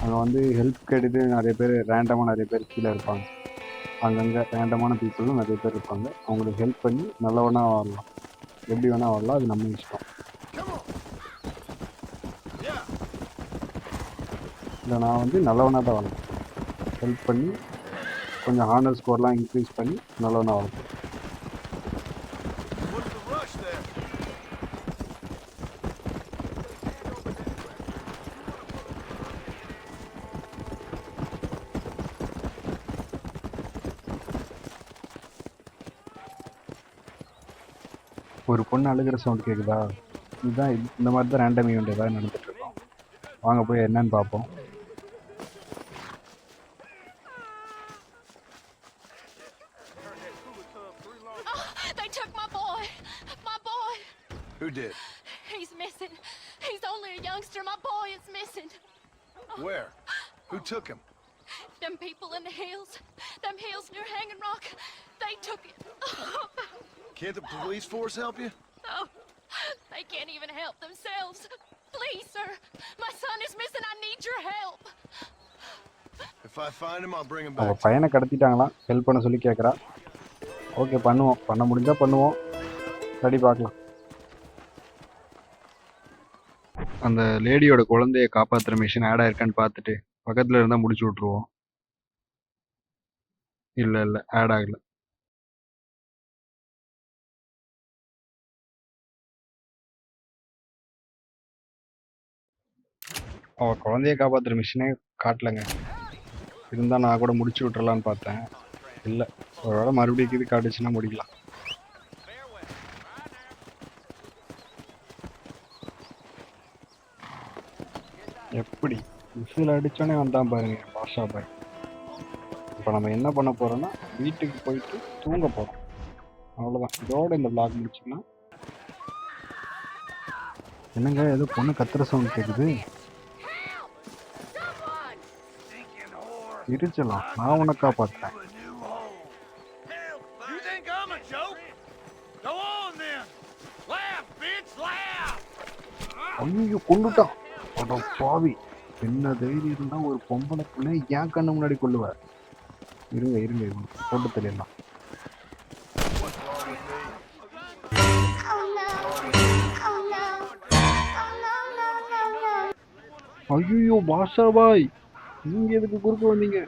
அங்கே வந்து ஹெல்ப் கேட்டுட்டு நிறைய பேர் கீழே இருப்பாங்க. அங்கங்கே ரேண்டமான பீப்புளும் நிறைய பேர் இருப்பாங்க. அவங்களுக்கு ஹெல்ப் பண்ணி நல்லவனாக வாழலாம். எப்படி வேணால் வாழலாம், அது நம்ம இஷ்டம். இல்லை நான் வந்து நல்லவனாக தான் வாழலாம். ஹெல்ப் பண்ணி கொஞ்சம் ஹானர் ஸ்கோர்லாம் இன்க்ரீஸ் பண்ணி நல்லவனாக வாழலாம். What's the rush there? ஒரு பொண்ணு அழுகிற சவுண்ட் கேட்குதா? இதுதான் இந்த மாதிரி தான் ரேண்டம் ஈவெண்ட் ஏதாவது நடந்துகிட்ருக்கோம். வாங்க போய் என்னன்னு பார்ப்போம். They took my boy. My boy. Who did? He's missing. He's only a youngster. My boy is missing. Where? Who took him? Them people in the hills. Them hills near Hanging Rock. They took him. Can't the police force help you? No. They can't even help themselves. Please, sir. My son is missing. I need your help. If I find him, I'll bring him அவள் back. பையனை கடத்திட்டாங்களாம், help பண்ண சொல்லி கேட்குறா. Okay, பண்ணுவோம். பண்ண முடிஞ்சால் பண்ணுவோம். சரி, பார்க்கலாம். அந்த லேடியோட குழந்தைய காப்பாற்றுற மிஷின் ஆட் ஆயிருக்கான்னு பார்த்துட்டு பக்கத்தில் இருந்தால் முடிச்சு விட்ருவோம். இல்லை ஆட் ஆகலை. அவள் குழந்தைய காப்பாற்றுற மிஷினே காட்டலைங்க. இருந்தால் நான் கூட முடிச்சு விட்டுறலான்னு பார்த்தேன். இல்லை, ஒரு வேளை மறுபடியும் இது காட்டுச்சுன்னா முடிக்கலாம். எப்படி விசில் அடித்தோடனே வந்தான் பாருங்க பாஷா பாய். இப்போ நம்ம என்ன பண்ண போகிறோன்னா வீட்டுக்கு போயிட்டு தூங்க போகிறோம். அவ்வளோதான், இதோட இந்த vlog முடிச்சுக்கலாம். என்னங்க ஏதோ பொண்ணு கத்துற சவுண்ட் கேட்குது. இருச்சலாம், நான் உன்னை காப்பாற்றேன். You think I'm a joke? Go on then. Laugh, bitch, laugh. ஐயோ கொண்டுட்டான். அட பாவி, என்ன தைரியம் இருந்தா ஒரு பொம்பளை பிள்ளை ஏன் கண்ணு முன்னாடி கொள்ளுவார். இருங்க இருங்க, இவங்க போட்டு தெரியலாம். ஐயோ பாஷா பாய், நீங்க எதுக்கு குறுக்க வந்தீங்க?